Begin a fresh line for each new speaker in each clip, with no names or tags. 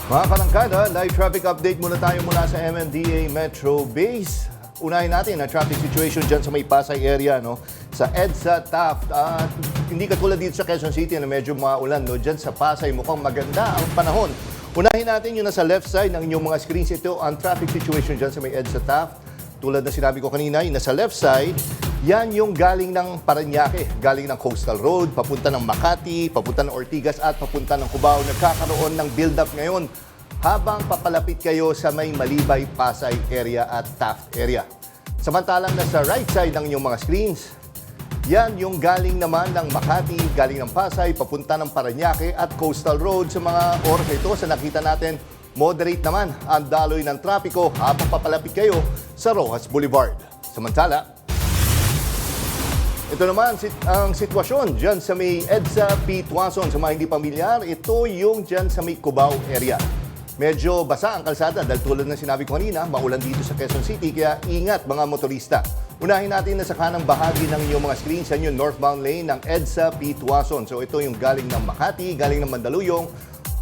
Mga karangkada, live traffic update muna tayo mula sa MMDA Metro Base. Unahin natin ang traffic situation dyan sa may Pasay area, no? Sa EDSA Taft. Hindi katulad dito sa Quezon City na medyo maulan, no? Dyan sa Pasay mukhang maganda ang panahon. Unahin natin yung nasa left side ng inyong mga screens. Ito ang traffic situation dyan sa may EDSA Taft. Tulad na sinabi ko kanina, yung nasa left side, yan yung galing ng Parañaque, galing ng Coastal Road, papunta ng Makati, papunta ng Ortigas at papunta ng Cubao. Nagkakaroon ng build-up ngayon habang papalapit kayo sa may Malibay, Pasay area at Taft area. Samantalang nasa right side ng inyong mga screens, yan yung galing naman ng Makati, galing ng Pasay, papunta ng Parañaque at Coastal Road. Sa mga oras ito, sa nakita natin, moderate naman ang daloy ng trapiko habang papalapit kayo sa Rojas Boulevard. Samantala, ito naman ang sitwasyon dyan sa may EDSA P. Tuason. Sa mga hindi pamilyar, ito yung dyan sa may Cubao area. Medyo basa ang kalsada dahil tulad ng sinabi ko kanina, maulan dito sa Quezon City, kaya ingat mga motorista. Unahin natin na sa kanang bahagi ng inyong mga screens, yan yung northbound lane ng EDSA P. Tuason. So ito yung galing ng Makati, galing ng Mandaluyong,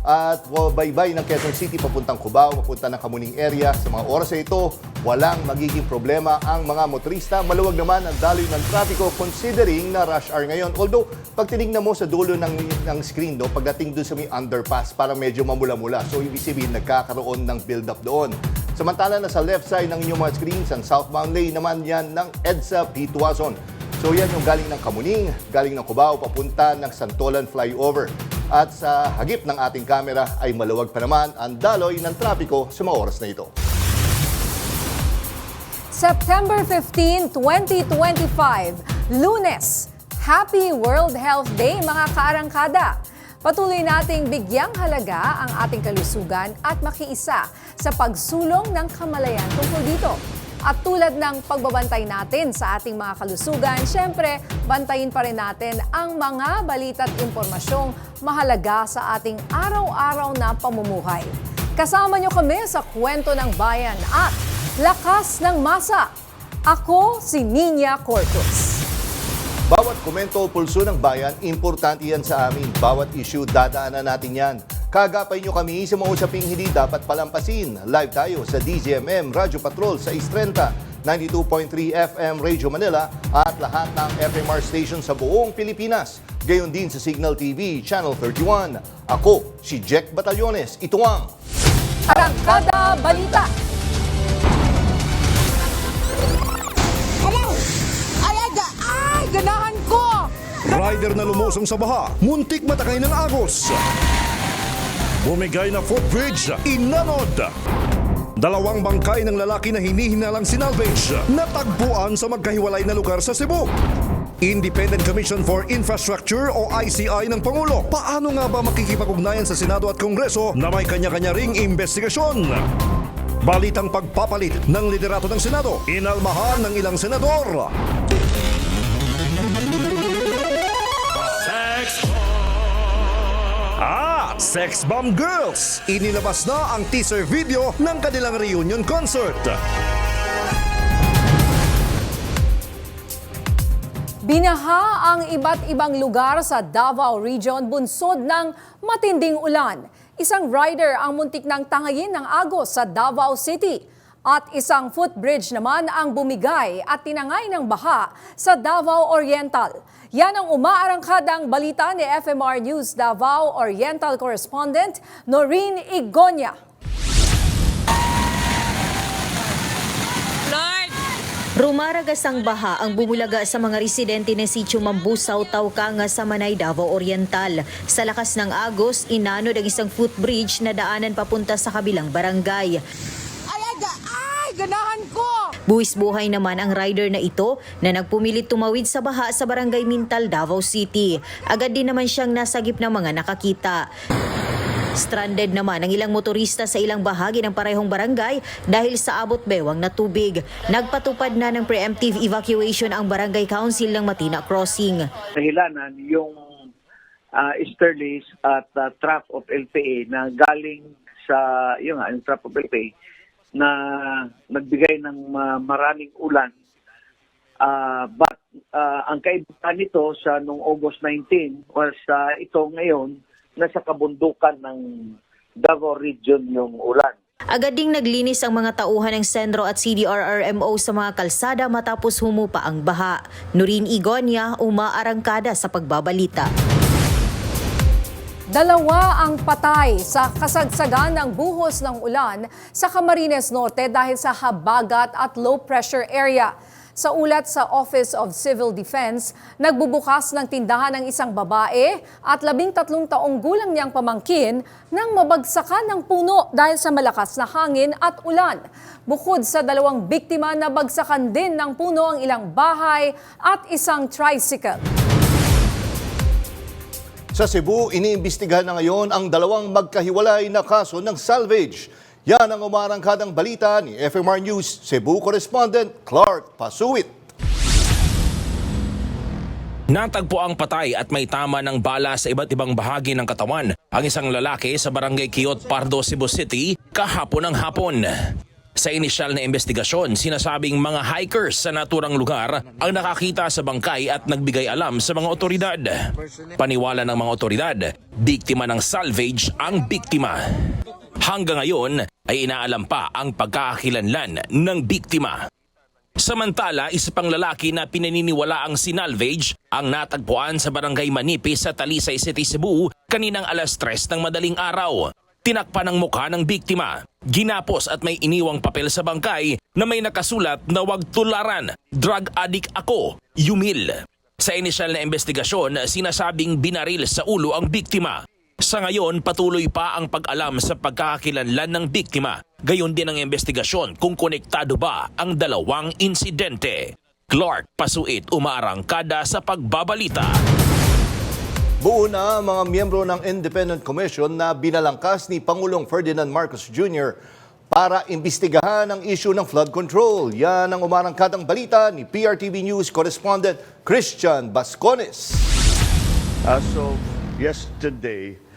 at baybay ng Quezon City papuntang Cubao, papunta ng Kamuning area. Sa mga oras na ito, walang magiging problema ang mga motorista. Maluwag naman ang daloy ng trapiko considering na rush hour ngayon. Although, pag tinignan mo sa dulo ng screen, no, pagdating doon sa may underpass, parang medyo mamula-mula. So, ibig sabihin, nagkakaroon ng build-up doon. Samantala, nasa left side ng inyong mga screens, ang southbound lane naman yan ng EDSA P. Tuason. So, yan yung galing ng Kamuning, galing ng Cubao, papunta ng Santolan Flyover. At sa hagip ng ating kamera ay maluwag pa naman ang daloy ng trapiko sa mga oras na ito.
September 15, 2025, Lunes. Happy World Health Day mga kaarangkada! Patuloy nating bigyang halaga ang ating kalusugan at makiisa sa pagsulong ng kamalayan tungkol dito. At tulad ng pagbabantay natin sa ating mga kalusugan, syempre, bantayin pa rin natin ang mga balita at impormasyong mahalaga sa ating araw-araw na pamumuhay. Kasama nyo kami sa Kwento ng Bayan at Lakas ng Masa. Ako si Nina Corpus.
Bawat komento o pulso ng bayan, importante yan sa amin. Bawat issue, dadaanan natin yan. Kagapay nyo kami sa mga usaping hindi dapat palampasin. Live tayo sa DZMM Radio Patrol sa 630, 92.3 FM Radio Manila at lahat ng FMR station sa buong Pilipinas. Gayon din sa Signal TV, Channel 31. Ako, si Jack Batallones. Ito ang
Arangkada Balita.
Ay, ganahan ko!
Rider na lumusong sa baha, muntik matakay ng agos. Bumigay na footbridge, inanod. Dalawang bangkay ng lalaki na hinihinalang sinalvage, natagpuan sa magkahiwalay na lugar sa Cebu. Independent Commission for Infrastructure o ICI ng Pangulo. Paano nga ba makikipag-ugnayan sa Senado at Kongreso na may kanya-kanya ring investigasyon? Balitang pagpapalit ng liderato ng Senado, inalmahan ng ilang senador. Sex Bomb Girls! Inilabas na ang teaser video ng kanilang reunion concert.
Binaha ang iba't ibang lugar sa Davao Region bunsod ng matinding ulan. Isang rider ang muntik ng tangayin ng agos sa Davao City. At isang footbridge naman ang bumigay at tinangay ng baha sa Davao Oriental. Yan ang umaarangkadang balita ni FMR News Davao Oriental Correspondent Noreen Igonia.
Rumaragas ang baha ang bumulaga sa mga residente ng Sitio Mambusaw, Tawkanga sa Manay, Davao Oriental. Sa lakas ng agos, inanod ang isang footbridge na daanan papunta sa kabilang barangay.
Ay, ganahan ko!
Buwis-buhay naman ang rider na ito na nagpumilit tumawid sa baha sa barangay Mintal, Davao City. Agad din naman siyang nasagip ng mga nakakita. Stranded naman ang ilang motorista sa ilang bahagi ng parehong barangay dahil sa abot bewang na tubig. Nagpatupad na ng preemptive evacuation ang barangay council ng Matina Crossing.
Dahilanan yung easterlies at trap of LPA na galing sa yung trap of LPA na nagbigay ng maraming ulan. But ang kaibahan nito sa noong August 19 was ito ngayon nasa kabundukan ng Davao Region yung ulan.
Agad ding naglinis ang mga tauhan ng Sendro at CDRRMO sa mga kalsada matapos humupa ang baha. Nurin Igonia, umaarangkada sa pagbabalita.
2 ang patay sa kasagsagan ng buhos ng ulan sa Camarines Norte dahil sa habagat at low pressure area. Sa ulat sa Office of Civil Defense, nagbubukas ng tindahan ng isang babae at 13 taong gulang niyang pamangkin nang mabagsakan ng puno dahil sa malakas na hangin at ulan. Bukod sa 2 biktima, nabagsakan din ng puno ang ilang bahay at isang tricycle.
Sa Cebu, iniimbestigahan na ngayon ang 2 magkahiwalay na kaso ng salvage. Yan ang umarangkadang balita ni FMR News Cebu correspondent Clark Pasuit.
Natagpo ang patay at may tama ng bala sa iba't ibang bahagi ng katawan ang isang lalaki sa barangay Quiyot Pardo, Cebu City kahapon ng hapon. Sa inisyal na investigasyon, sinasabing mga hikers sa naturang lugar ang nakakita sa bangkay at nagbigay alam sa mga otoridad. Paniwala ng mga otoridad, biktima ng salvage ang biktima. Hanggang ngayon ay inaalam pa ang pagkakakilanlan ng biktima. Samantala, isa pang lalaki na pinaniniwala ang sinalvage ang natagpuan sa barangay Manipis sa Talisay City, Cebu kaninang alas 3 ng madaling araw. Tinakpan ang mukha ng biktima. Ginapos at may iniwang papel sa bangkay na may nakasulat na "Wag tularan, drug addict ako, Yumil." Sa inisyal na investigasyon, sinasabing binaril sa ulo ang biktima. Sa ngayon, patuloy pa ang pag-alam sa pagkakakilanlan ng biktima. Gayon din ang investigasyon kung konektado ba ang 2 insidente. Clark Pasuit, umaarangkada sa pagbabalita.
Buo na ang mga miyembro ng Independent Commission na binalangkas ni Pangulong Ferdinand Marcos Jr. para imbestigahan ang issue ng flood control. Yan ang umarangkadang balita ni PRTV News correspondent Christian Bascones.
As of yesterday,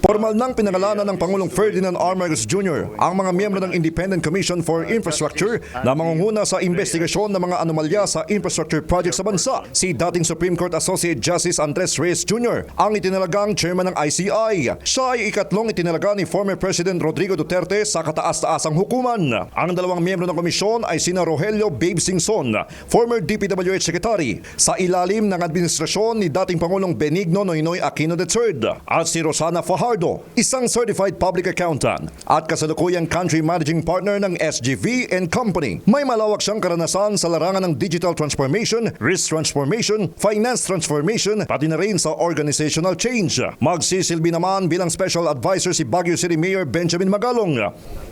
Formal nang pinangalanan ng Pangulong Ferdinand R. Marcos Jr. ang mga miyembro ng Independent Commission for Infrastructure na mangunguna sa investigasyon ng mga anomalya sa infrastructure project sa bansa. Si dating Supreme Court Associate Justice Andres Reyes Jr. ang itinalagang chairman ng ICI. Siya ay ikatlong itinalaga ni former President Rodrigo Duterte sa kataas-taasang hukuman. Ang 2 miyembro ng komisyon ay sina Rogelio Babe Singson, former DPWH Secretary, sa ilalim ng administrasyon ni dating Pangulong Benigno Noynoy Aquino III. At si Rosana Fajardo, isang certified public accountant at kasalukuyang country managing partner ng SGV and Company. May malawak siyang karanasan sa larangan ng digital transformation, risk transformation, finance transformation, pati na rin sa organizational change. Magsisilbi naman bilang special advisor si Baguio City Mayor Benjamin Magalong.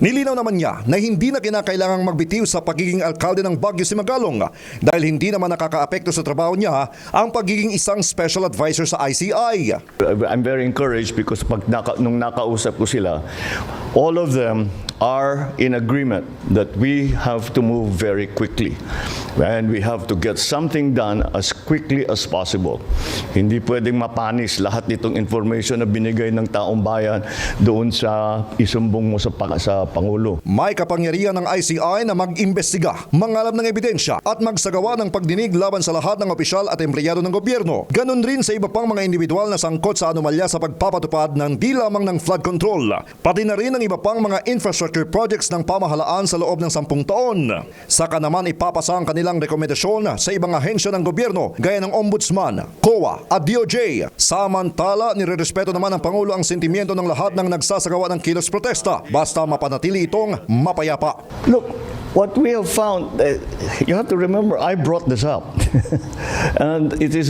Nilinaw naman niya na hindi na kinakailangang magbitiw sa pagiging alkalde ng Baguio si Magalong dahil hindi naman nakakaapekto sa trabaho niya ang pagiging isang special advisor sa ICI.
I'm very encouraged because nung nakausap ko sila, all of them are in agreement that we have to move very quickly and we have to get something done as quickly as possible. Hindi pwedeng mapanis lahat nitong information na binigay ng taong bayan doon sa isumbong mo sa Pangulo.
May kapangyarihan ng ICI na mag-imbestiga, mangalap ng ebidensya at magsagawa ng pagdinig laban sa lahat ng opisyal at empleyado ng gobyerno. Ganon rin sa iba pang mga individual na sangkot sa anomalya sa pagpapatupad ng di lamang ng flood control, pati na rin ang iba pang mga infrastructure projects ng pamahalaan sa loob ng 10 taon. Saka naman ipapasa ang kanilang rekomendasyon sa ibang ahensya ng gobyerno gaya ng Ombudsman, COA at DOJ. Samantala, nirerespeto naman ng Pangulo ang sentimiento ng lahat ng nagsasagawa ng kilos protesta basta mapanatili itong mapayapa.
Look, what we have found, you have to remember, I brought this up, and it is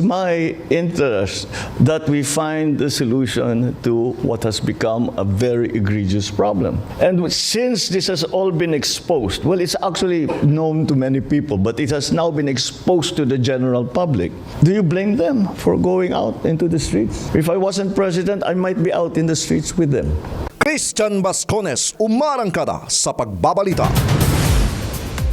my interest that we find the solution to what has become a very egregious problem. And since this has all been exposed, well, it's actually known to many people, but it has now been exposed to the general public. Do you blame them for going out into the streets? If I wasn't president, I might be out in the streets with them.
Christian Bascones, umarangkada sa pagbabalita.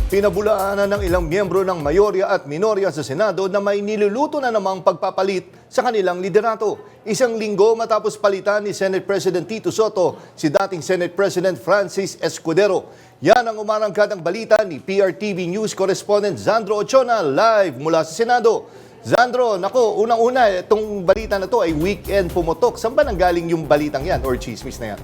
Pinabulaanan ng ilang miyembro ng mayorya at minorya sa Senado na may niluluto na namang pagpapalit sa kanilang liderato. Isang linggo matapos palitan ni Senate President Tito Soto si dating Senate President Francis Escudero. Yan ang umarangkadang balita ni PRTV News correspondent Zandro Ochona live mula sa Senado. Zandro, nako, unang-una, itong balita na to ay weekend pumutok. Saan ba nanggaling yung balitang yan or chismis na yan?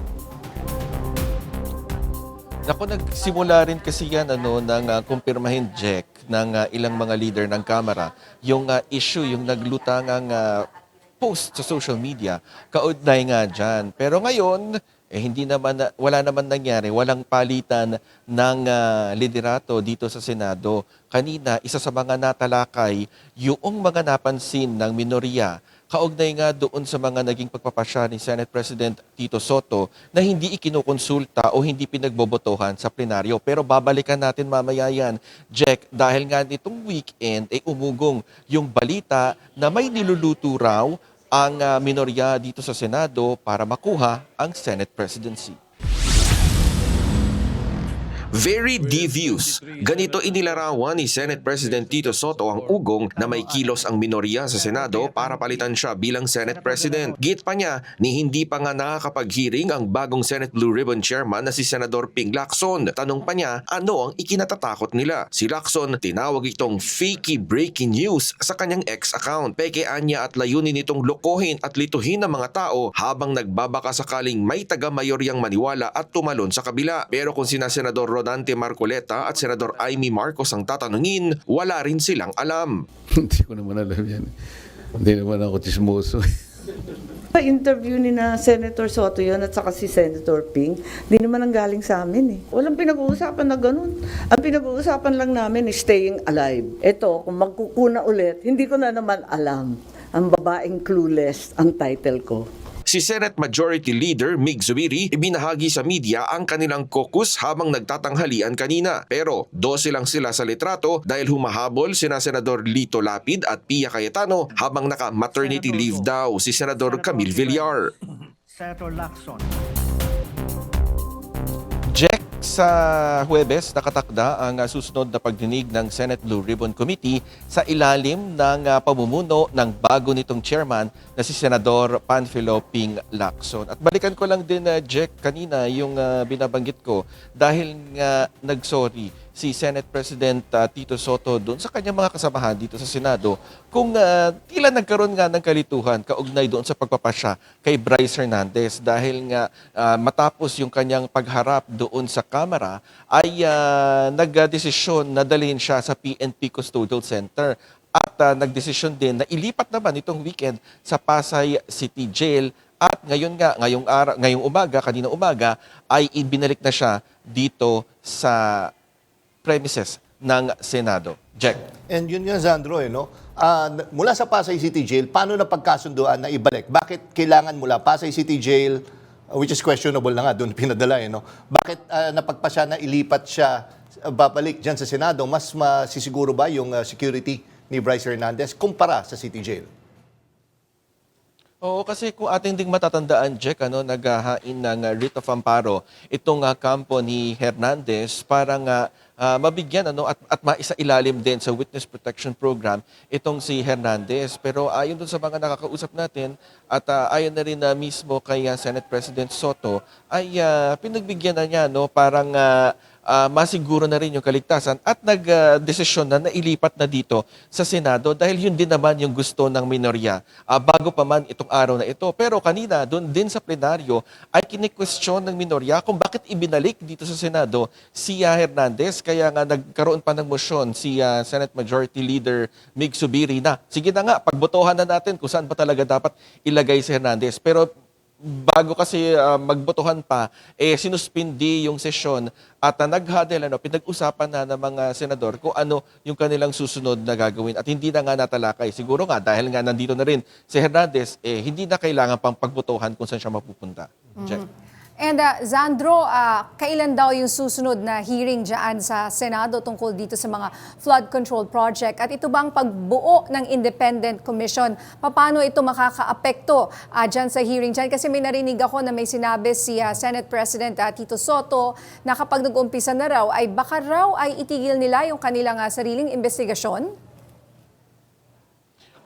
Naku, nagsimula rin kasi yan ng kumpirmahin, Jack, ng ilang mga leader ng Kamara. Yung issue, yung naglutangang post sa social media, kaugnay nga dyan. Pero ngayon, wala naman nangyari, walang palitan ng liderato dito sa Senado. Kanina, isa sa mga natalakay, yung mga napansin ng minorya, kaugnay nga doon sa mga naging pagpapasya ni Senate President Tito Soto na hindi ikinukonsulta o hindi pinagbobotohan sa plenaryo. Pero babalikan natin mamaya yan, Jack, dahil nga nitong weekend ay umugong yung balita na may niluluto raw ang minorya dito sa Senado para makuha ang Senate presidency.
Very devious. Ganito inilarawan ni Senate President Tito Soto ang ugong na may kilos ang minorya sa Senado para palitan siya bilang Senate President. Git pa niya ni hindi pa nga nakakapag-hearing ang bagong Senate Blue Ribbon Chairman na si Senador Ping Lacson. Tanong pa niya, ano ang ikinatatakot nila? Si Lacson tinawag itong fakey breaking news sa kanyang X account. Pekean niya at layunin itong lokohin at lituhin ng mga tao habang nagbabaka sakaling may taga-mayoryang maniwala at tumalon sa kabila. Pero kung sina Senador Rodante Marcoleta at Senador Amy Marcos ang tatanungin, wala rin silang alam.
Hindi ko naman alam yan. Hindi naman ako chismoso.
Interview ni na Senator Soto yun at saka si Senator Ping, hindi naman ang galing sa amin eh. Walang pinag-uusapan na ganun. Ang pinag-uusapan lang namin is staying alive. Ito, kung magkukuna ulit, hindi ko na naman alam. Ang babaeng clueless ang title ko.
Si Senate Majority Leader Mig Zubiri ibinahagi sa media ang kanilang caucus habang nagtatanghalian kanina. Pero 12 lang sila sa litrato dahil humahabol sina Senador Lito Lapid at Pia Cayetano habang naka-maternity leave daw si Senador Camille Villar.
Senator Lacson.
Jack, sa Huwebes, nakatakda ang susunod na pagdinig ng Senate Blue Ribbon Committee sa ilalim ng pamumuno ng bago nitong chairman na si Senador Panfilo Ping Lacson. At balikan ko lang din, Jack, kanina yung binabanggit ko dahil nga nagsorry si Senate President Tito Soto doon sa kanyang mga kasamahan dito sa Senado kung tila nagkaroon nga ng kalituhan kaugnay doon sa pagpapasya kay Bryce Hernandez dahil nga matapos yung kanyang pagharap doon sa Kamara ay nagdesisyon na dalhin siya sa PNP Custodial Center at nagdesisyon din na ilipat naman itong weekend sa Pasay City Jail at ngayong umaga, kanina umaga ay ibinalik na siya dito sa premises ng Senado. Jack.
And yun nga, Zandro, no? Mula sa Pasay City Jail, paano na pagkasunduan na ibalik? Bakit kailangan mula Pasay City Jail, which is questionable na nga, doon pinadala, no? Bakit napagpasya na ilipat siya, babalik dyan sa Senado? Mas masisiguro ba yung security ni Bryce Hernandez kumpara sa City Jail?
Oo, kasi kung ating ding matatandaan, Jack, naghahain ng writ of amparo itong kampo ni Hernandez para nga mabigyan at maisailalim din sa Witness Protection Program itong si Hernandez. Pero ayon dun sa mga nakakausap natin at ayon na rin mismo kay Senate President Soto ay pinagbigyan na niya parang masiguro na rin yung kaligtasan at nagdesisyon na ilipat na dito sa Senado dahil yun din naman yung gusto ng minorya bago pa man itong araw na ito. Pero kanina, doon din sa plenaryo ay kini-question ng minorya kung bakit ibinalik dito sa Senado si Hernandez. Kaya nga nagkaroon pa ng motion si Senate Majority Leader Mig Zubiri na sige na nga, pagbotohan na natin kung saan pa talaga dapat ilagay si Hernandez. Pero bago kasi magbotohan pa, sinuspindi yung sesyon at naghadel, pinag-usapan na ng mga senador kung ano yung kanilang susunod na gagawin at hindi na nga natalakay. Siguro nga dahil nga nandito na rin si Hernandez, hindi na kailangan pang pagbotohan kung saan siya mapupunta. Check.
And Zandro, kailan daw yung susunod na hearing dyan sa Senado tungkol dito sa mga flood control project? At ito bang pagbuo ng independent commission, paano ito makakaapekto dyan sa hearing dyan? Kasi may narinig ako na may sinabi si Senate President Tito Soto na kapag nag-umpisa na raw, ay baka raw ay itigil nila yung kanilang sariling investigasyon?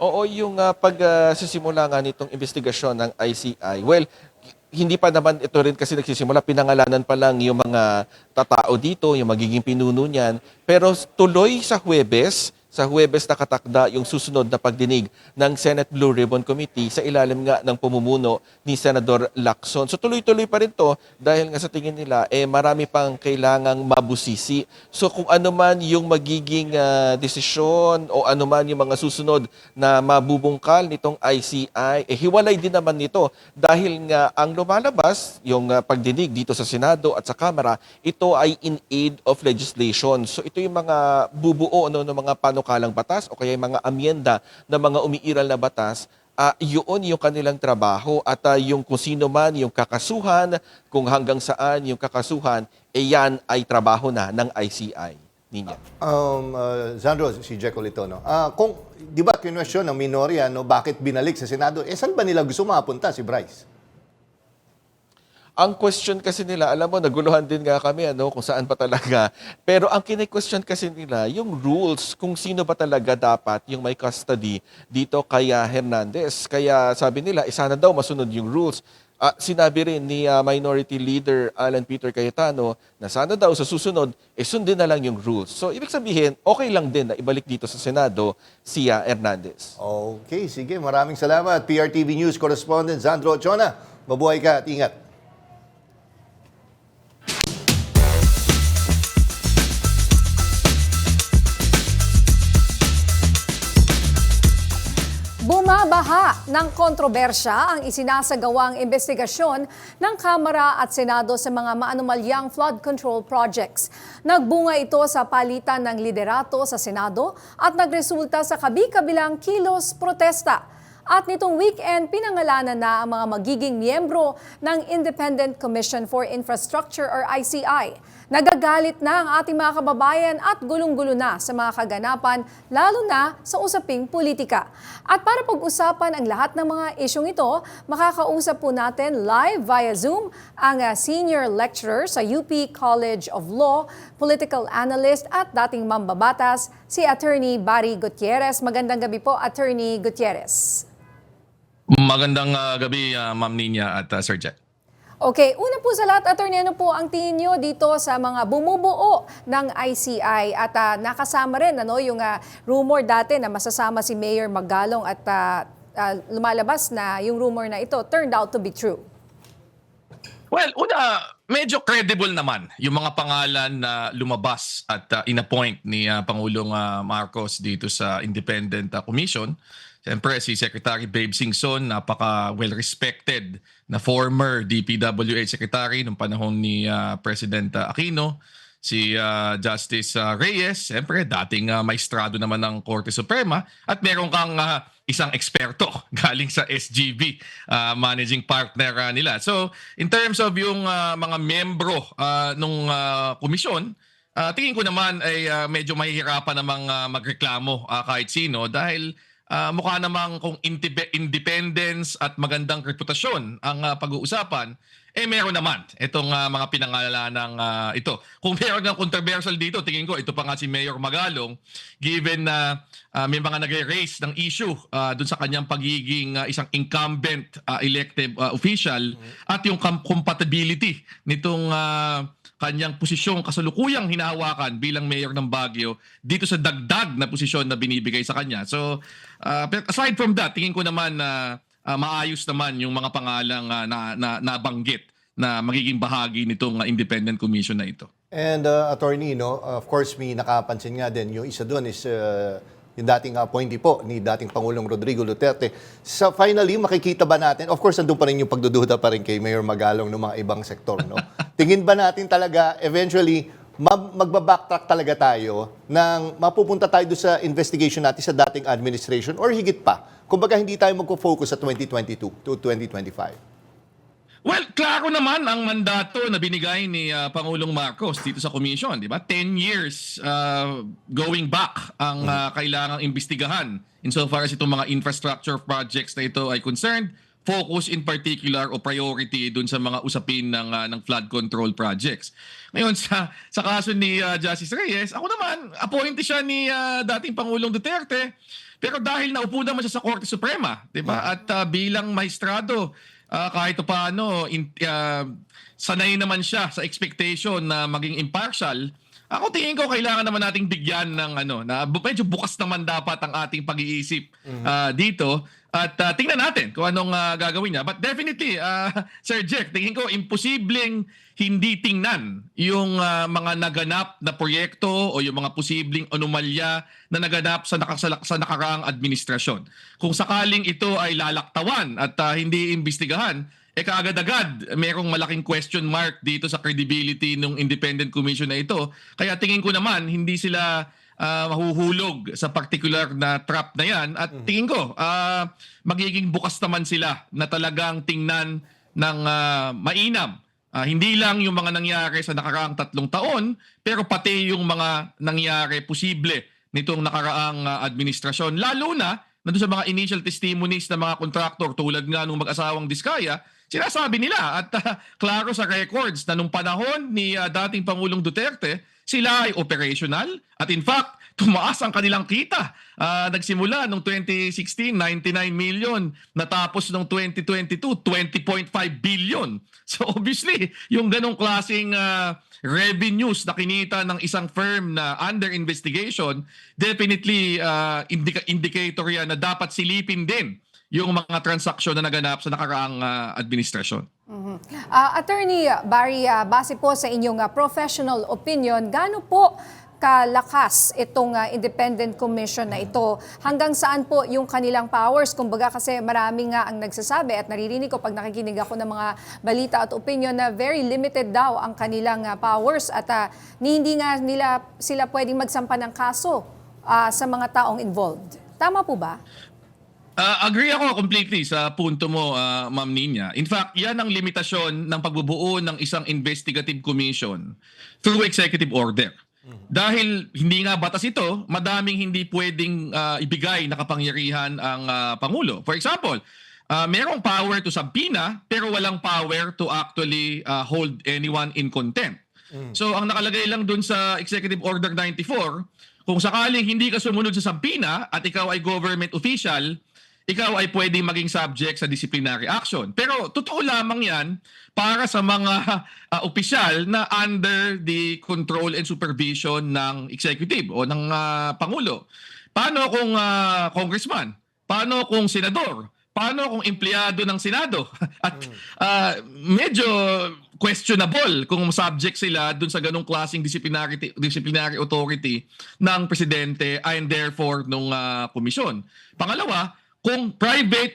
Oo, yung pagsisimula nga nitong investigasyon ng ICI, well, hindi pa naman ito rin kasi nagsisimula, pinangalanan pa lang yung mga tatao dito, yung magiging pinuno niyan. Pero tuloy sa Huwebes, sa Huwebes nakatakda yung susunod na pagdinig ng Senate Blue Ribbon Committee sa ilalim nga ng pumumuno ni Senador Lacson. So tuloy-tuloy pa rin to dahil nga sa tingin nila marami pang kailangang mabusisi. So kung ano man yung magiging desisyon o ano man yung mga susunod na mabubungkal nitong ICI, hiwalay din naman nito dahil nga ang lumalabas yung pagdinig dito sa Senado at sa Kamara, ito ay in aid of legislation. So ito yung mga bubuo ng mga panukalang batas o kaya yung mga amyenda ng mga umiiral na batas. Yun yung kanilang trabaho at yung kung sino man yung kakasuhan, kung hanggang saan yung kakasuhan, yan ay trabaho na ng ICI. Ninya.
Sandro, si Jack ulit to, no? Kung, di ba, kinwestiyon ng minorya, no, bakit binalik sa Senado? Saan ba nila gusto mapunta si Bryce?
Ang question kasi nila, alam mo, naguluhan din nga kami kung saan pa talaga. Pero ang kine-question kasi nila, yung rules, kung sino ba talaga dapat yung may custody dito kay Hernandez. Kaya sabi nila, sana daw masunod yung rules. Sinabi rin ni Minority Leader Alan Peter Cayetano na sana daw sa susunod, sundin na lang yung rules. So, ibig sabihin, okay lang din na ibalik dito sa Senado si Hernandez.
Okay, sige. Maraming salamat. PRTV News Correspondent Sandro Chona. Mabuhay ka at ingat.
Bumabaha ng kontrobersya ang isinasagawang investigasyon ng Kamara at Senado sa mga maanumalyang flood control projects. Nagbunga ito sa palitan ng liderato sa Senado at nagresulta sa kabi-kabilang kilos protesta. At nitong weekend, pinangalanan na ang mga magiging miyembro ng Independent Commission for Infrastructure or ICI. Nagagalit na ang ating mga kababayan at gulong-gulo na sa mga kaganapan, lalo na sa usaping politika. At para pag-usapan ang lahat ng mga isyong ito, makakausap po natin live via Zoom ang senior lecturer sa UP College of Law, political analyst at dating mambabatas, si Attorney Barry Gutierrez. Magandang gabi po, Attorney Gutierrez.
Magandang gabi, Ma'am Ninya at Sir Jack.
Okay, una po sa lahat, Attorney, ano po ang tingin nyo dito sa mga bumubuo ng ICI at nakasama rin yung rumor dati na masasama si Mayor Magalong at lumalabas na yung rumor na ito turned out to be true?
Well, una, medyo credible naman yung mga pangalan na lumabas at inappoint ni Pangulong Marcos dito sa Independent Commission. Siyempre, si Secretary Babe Singson, napaka well-respected na former DPWH Secretary nung panahon ni President Aquino. Si Justice Reyes, siyempre, dating maestrado naman ng Korte Suprema. At meron kang isang eksperto galing sa SGB, managing partner nila. So, in terms of yung mga membro nung komisyon, tingin ko naman ay medyo mahihirapan namang magreklamo kahit sino dahil mukha namang kung independence at magandang reputasyon ang pag-uusapan, meron naman itong mga pinangalanan ng ito. Kung meron ng controversial dito, tingin ko ito pa nga si Mayor Magalong, given na may mga nag-raise ng issue dun sa kanyang pagiging isang incumbent elected official at yung compatibility nitong kanyang posisyong kasalukuyang hinahawakan bilang mayor ng Baguio dito sa dagdag na posisyon na binibigay sa kanya. So, aside from that, tingin ko naman na maayos naman yung mga pangalang nabanggit na magiging bahagi nitong independent commission na ito.
And Attorney, of course, may nakapansin nga din, yung isa doon is yung dating appointee po ni dating Pangulong Rodrigo Duterte. So finally, makikita ba natin, of course, nandun pa rin yung pagdududa pa rin kay Mayor Magalong ng mga ibang sektor, no? Tingin ba natin talaga, eventually, magbabacktrack talaga tayo nang mapupunta tayo doon sa investigation natin sa dating administration or higit pa? Kumbaga, hindi tayo magpo-focus sa 2022 to 2025.
Well, klaro naman ang mandato na binigay ni Pangulong Marcos dito sa commission, di ba? 10 years going back ang kailangang imbestigahan insofar as itong mga infrastructure projects na ito ay concerned. Focus in particular o priority dun sa mga usapin ng flood control projects. Ngayon, sa kaso ni Justice Reyes, ako naman, appointee siya ni dating Pangulong Duterte. Pero dahil naupo naman siya sa Korte Suprema, di ba? At bilang maestrado, kahit paano, sanay naman siya sa expectation na maging impartial Ako tingin ko kailangan naman nating bigyan ng na medyo bukas naman dapat ang ating pag-iisip dito at tingnan natin kung anong gagawin niya. But definitely, Sir Jack, tingin ko imposibleng hindi tingnan yung mga naganap na proyekto o yung mga posibleng anomalya na naganap sa nakaraang administrasyon. Kung sakaling ito ay lalaktawan at hindi imbestigahan, kaagad-agad merong malaking question mark dito sa credibility ng independent commission na ito. Kaya tingin ko naman hindi sila mahuhulog sa particular na trap na yan. At tingin ko magiging bukas naman sila na talagang tingnan ng mainam. Hindi lang yung mga nangyari sa nakaraang 3 taon, pero pati yung mga nangyari posible nitong nakaraang administrasyon. Lalo na doon sa mga initial testimonies ng mga kontraktor tulad nga nung mag-asawang Diskaya, sinasabi nila at klaro sa records na nung panahon ni dating Pangulong Duterte, sila ay operational at in fact, tumaas ang kanilang kita. Nagsimula noong 2016, 99 million. Natapos noong 2022, 20.5 billion. So obviously, yung ganong klaseng revenues na kinita ng isang firm na under investigation, definitely indicator yan na dapat silipin din yung mga transaksyon na naganap sa nakaraang administrasyon.
Attorney Barry, base po sa inyong professional opinion, gaano po kalakas itong independent commission na ito? Hanggang saan po yung kanilang powers? Kumbaga kasi marami nga ang nagsasabi at naririnig ko pag nakikinig ako ng mga balita at opinion na very limited daw ang kanilang powers at hindi nga sila pwedeng magsampa ng kaso sa mga taong involved. Tama po ba?
Agree ako completely sa punto mo, Ma'am Nina. In fact, yan ang limitasyon ng pagbubuo ng isang investigative commission through executive order. Dahil hindi nga batas ito, madaming hindi pwedeng ibigay na kapangyarihan ang Pangulo. For example, merong power to subpoena pero walang power to actually hold anyone in contempt. So ang nakalagay lang dun sa Executive Order 94, kung sakaling hindi ka sumunod sa subpoena at ikaw ay government official, ikaw ay pwedeng maging subject sa disciplinary action. Pero totoo lamang yan para sa mga opisyal na under the control and supervision ng executive o ng Pangulo. Paano kung congressman? Paano kung senador? Paano kung empleyado ng Senado? At medyo questionable kung subject sila dun sa ganong klaseng disciplinary authority ng presidente and therefore nung komisyon. Pangalawa, kung private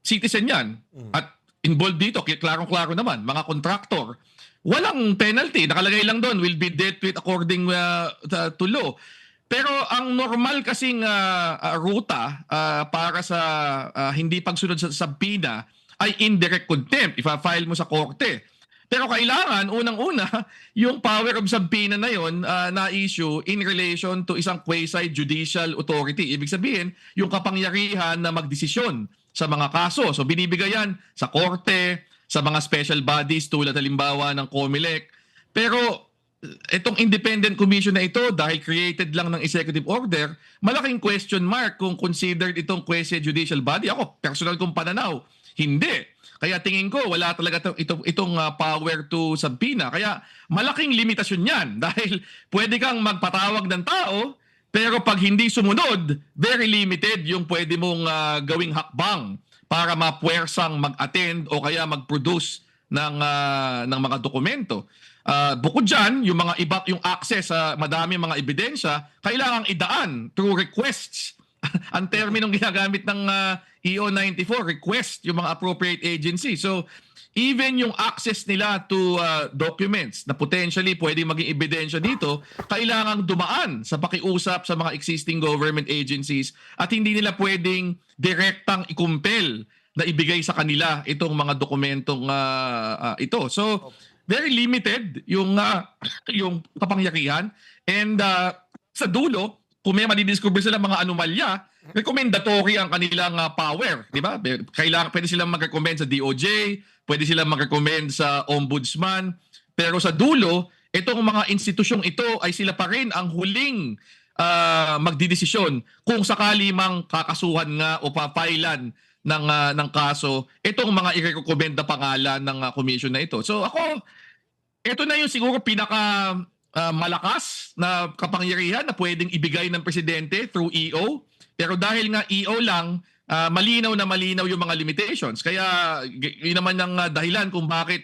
citizen yan at involved dito, klarong-klaro naman, mga contractor, walang penalty. Nakalagay lang doon, will be dealt with according to law. Pero ang normal kasing ruta para sa hindi pagsunod sa subpoena ay indirect contempt. Ipa-file mo sa korte. Pero kailangan, unang-una, yung power of subpoena na yun na-issue in relation to isang quasi-judicial authority. Ibig sabihin, yung kapangyarihan na magdesisyon sa mga kaso. So binibigay yan sa korte, sa mga special bodies tulad halimbawa ng COMELEC. Pero itong independent commission na ito, dahil created lang ng executive order, malaking question mark kung considered itong quasi-judicial body. Ako, personal kong pananaw, hindi. Kaya tingin ko wala talaga itong power to subpoena. Kaya malaking limitasyon yan dahil pwede kang magpatawag ng tao pero pag hindi sumunod, very limited yung pwede mong gawing hakbang para mapuwersang mag-attend o kaya mag-produce ng mga dokumento. Bukod dyan, yung access sa madami mga ebidensya, kailangang idaan through requests. Ang terminong ginagamit ng EO 94, request yung mga appropriate agency. So, even yung access nila to documents na potentially pwede maging ebidensya dito, kailangang dumaan sa pakiusap sa mga existing government agencies at hindi nila pwedeng direktang ikumpel na ibigay sa kanila itong mga dokumentong ito. So, very limited yung kapangyarihan and sa dulo, kung may madidiscover sila mga anomalya, recommendatory ang kanilang power, di ba? Pwede silang mag-recommend sa DOJ, pwede silang mag-recommend sa ombudsman, pero sa dulo, itong mga institusyong ito ay sila pa rin ang huling magdidesisyon kung sakali mang kakasuhan nga o papailan ng kaso, itong mga i-recommend na pangalan ng commission na ito. So ako, ito na yung siguro pinaka malakas na kapangyarihan na pwedeng ibigay ng presidente through EO. Pero dahil nga EO lang, malinaw na malinaw yung mga limitations. Kaya yun naman ang dahilan kung bakit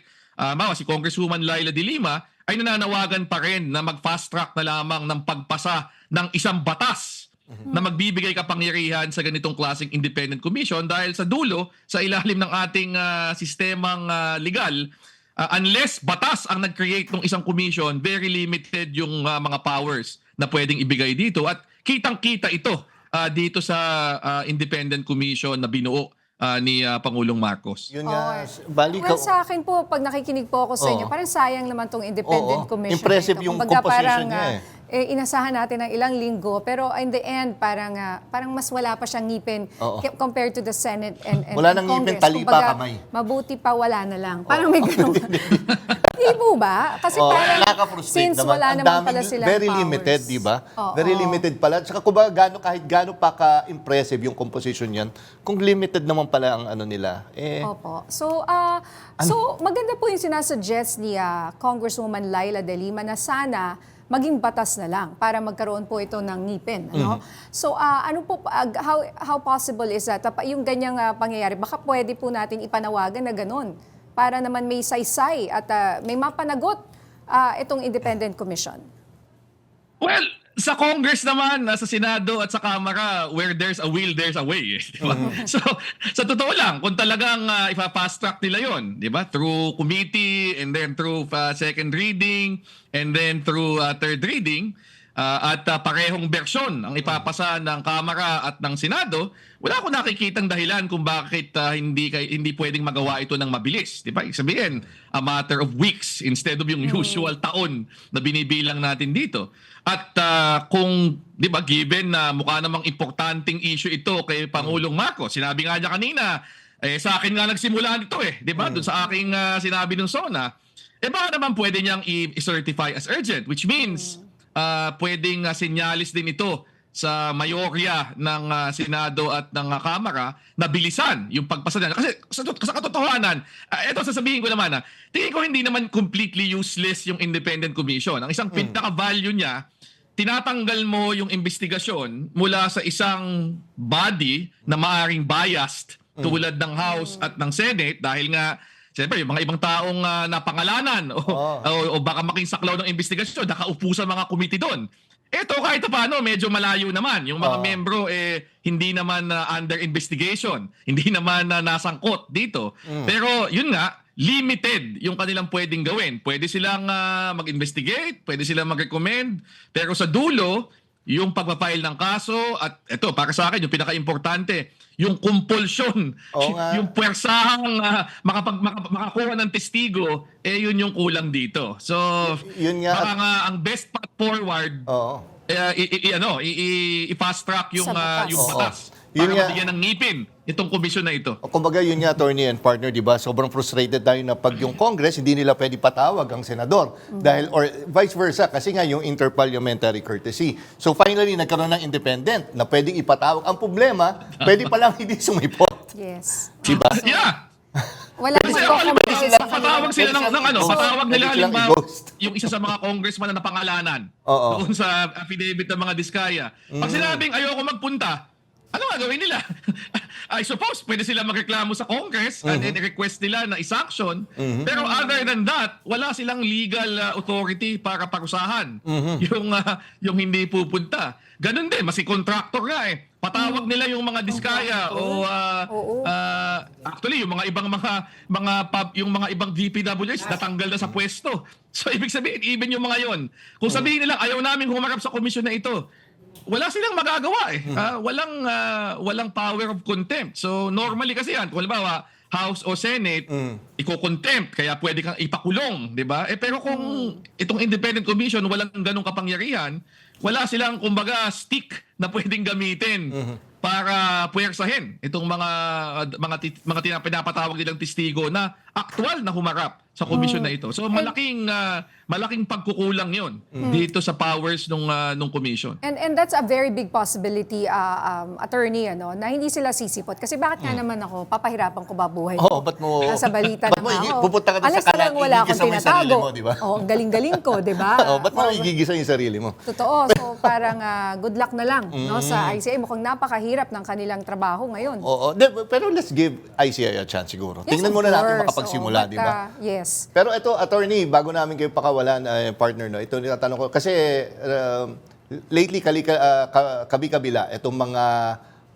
si Congresswoman Laila de Lima ay nananawagan pa rin na mag-fast track na lamang ng pagpasa ng isang batas na magbibigay kapangyarihan sa ganitong klaseng independent commission dahil sa dulo, sa ilalim ng ating sistemang legal, unless batas ang nag-create ng isang commission, very limited yung mga powers na pwedeng ibigay dito. At kitang-kita ito dito sa independent commission na binuo ni Pangulong Marcos.
Yun nga,
Well, sa akin po, pag nakikinig po ako sa inyo, parang sayang naman tong independent commission.
Impressive
na ito.
yung
Kumbaga,
composition
parang,
niya
inasahan natin ng ilang linggo, pero in the end, parang mas wala pa siyang ngipin compared to the Senate and
Wala nang ngipin,
Congress.
tali pa
Kumbaga,
kamay.
mabuti pa wala na lang. Parang may ganun. Di po ba? Kasi parang
nakaka-frustrate
since
naman.
wala
Ang
naman
daming-
pala silang
very
powers.
limited, di ba?
Oo.
Very limited pala. Saka kahit gaano pa ka-impressive yung composition niyan, kung limited naman pala ang ano nila,
Opo. So maganda po yung sinasuggest ni Congresswoman Laila de Lima na sana maging batas na lang para magkaroon po ito ng ngipin. Ano? So ano po, how possible is that? Yung ganyang pangyayari, baka pwede po natin ipanawagan na ganun para naman may saysay at may mapanagot itong independent commission.
Well, sa Congress naman, sa Senado at sa Kamara, where there's a will, there's a way. Di ba? So, sa totoo lang, kung talagang ipa-fast track nila yon, di ba? Through committee, and then through second reading, and then through third reading, at parehong bersyon ang ipapasa ng Kamara at ng Senado, wala akong nakikitang dahilan kung bakit hindi pwedeng magawa ito ng mabilis. Di ba? Ibig sabihin, a matter of weeks instead of yung usual taon na binibilang natin dito. At kung, di ba, given na mukha namang importanteng issue ito kay Pangulong Marcos, sinabi nga niya kanina, sa akin nga nagsimula nito di ba? Doon sa aking sinabi ng SONA, baka naman pwede niyang i-certify as urgent, which means pwedeng sinyalis din ito sa mayorya ng Senado at ng Kamara na bilisan yung pagpasa niya. Kasi sa katotohanan, ito sasabihin ko naman, tingin ko hindi naman completely useless yung independent commission. Ang isang pinaka-value niya, tinatanggal mo yung investigasyon mula sa isang body na maaring biased tulad ng House at ng Senate dahil nga siyempre, yung mga ibang taong napangalanan o baka makinsaklaw ng investigasyon, nakaupo sa mga committee doon. Ito, kahit paano, medyo malayo naman. Yung mga membro, hindi naman under investigation. Hindi naman nasangkot dito. Pero, yun nga, limited yung kanilang pwedeng gawin. Pwede silang mag-investigate, pwede silang mag-recommend. Pero sa dulo, yung pagpapile ng kaso, at ito, para sa akin, yung pinaka-importante, yung compulsion, yung puwersahang makakuha ng testigo, yun yung kulang dito. So,
Yun nga.
baka nga ang best path forward, i-fast track yung batas.
Yun
Para
nga.
mabigyan ng ngipin itong komisyon na ito.
Kumbaga yun nga, attorney and partner, di ba? Sobrang frustrated tayo na pag yung Congress, hindi nila pwede patawag ang senador. Dahil, or vice versa, kasi nga yung interparliamentary courtesy. So finally, nagkaroon ng independent na pwedeng ipatawag. Ang problema, pwede palang hindi sumipot.
Yes.
Di ba?
Yeah!
Wala
Kasi
magko-compare sa
patawag sila ng patawag nila
Pwede silang
halimbawa
i-ghost.
yung isa sa mga congressman na napangalanan doon sa affidavit ng mga diskaya. Pag sinabing ayoko magpunta, ano nga gawin nila? I suppose pwede sila magreklamo sa Congress and then request nila na isanction. Pero other than that, wala silang legal authority para parusahan yung hindi pupunta. Ganun din, masi contractor nga patawag nila yung mga diskaya o actually yung mga ibang yung mga ibang DPWH natanggal na sa pwesto. So ibig sabihin even yung mga yon. Kung sabihin nila ayaw namin humarap sa komisyon na ito, wala silang magagawa walang power of contempt. So normally kasi yan, kung halimbawa House o Senate, iko-contempt, kaya pwede kang ipakulong, di ba? Pero kung itong independent commission walang ganong kapangyarihan, wala silang kumbaga stick na pwedeng gamitin para puwersahin itong mga pinapatawag nilang testigo na aktual na humarap sa komisyon na ito. So malaking pagkukulang 'yon dito sa powers nung komisyon.
And that's a very big possibility, attorney, na hindi sila sisipot. Kasi bakit nga naman ako, papahirapan ko ba buhay ko?
Oo, ba't mo...
Nasa balita
ba't
na
mo
nga ako.
pupunta ka doon sa
Alas na lang
kanan,
wala akong
igigisa mo yung sarili
tinatago.
mo, di ba?
Oo, ang galing-galing ko, di ba?
Oh, ba't mo igigisa yung sarili mo?
Totoo. So parang good luck na lang sa ICI. Mukhang napakahirap ng kanilang trabaho ngayon.
Oo, pero let's give ICI a chance siguro.
Yes,
Tingnan
of
muna natin
course.
makapagsimula,
Oo,
di ba?
Yes.
Pero ito, attorney, bago namin kayo pakawalan, partner, no, ito nitatanong ko. Kasi lately, kabi-kabila, itong mga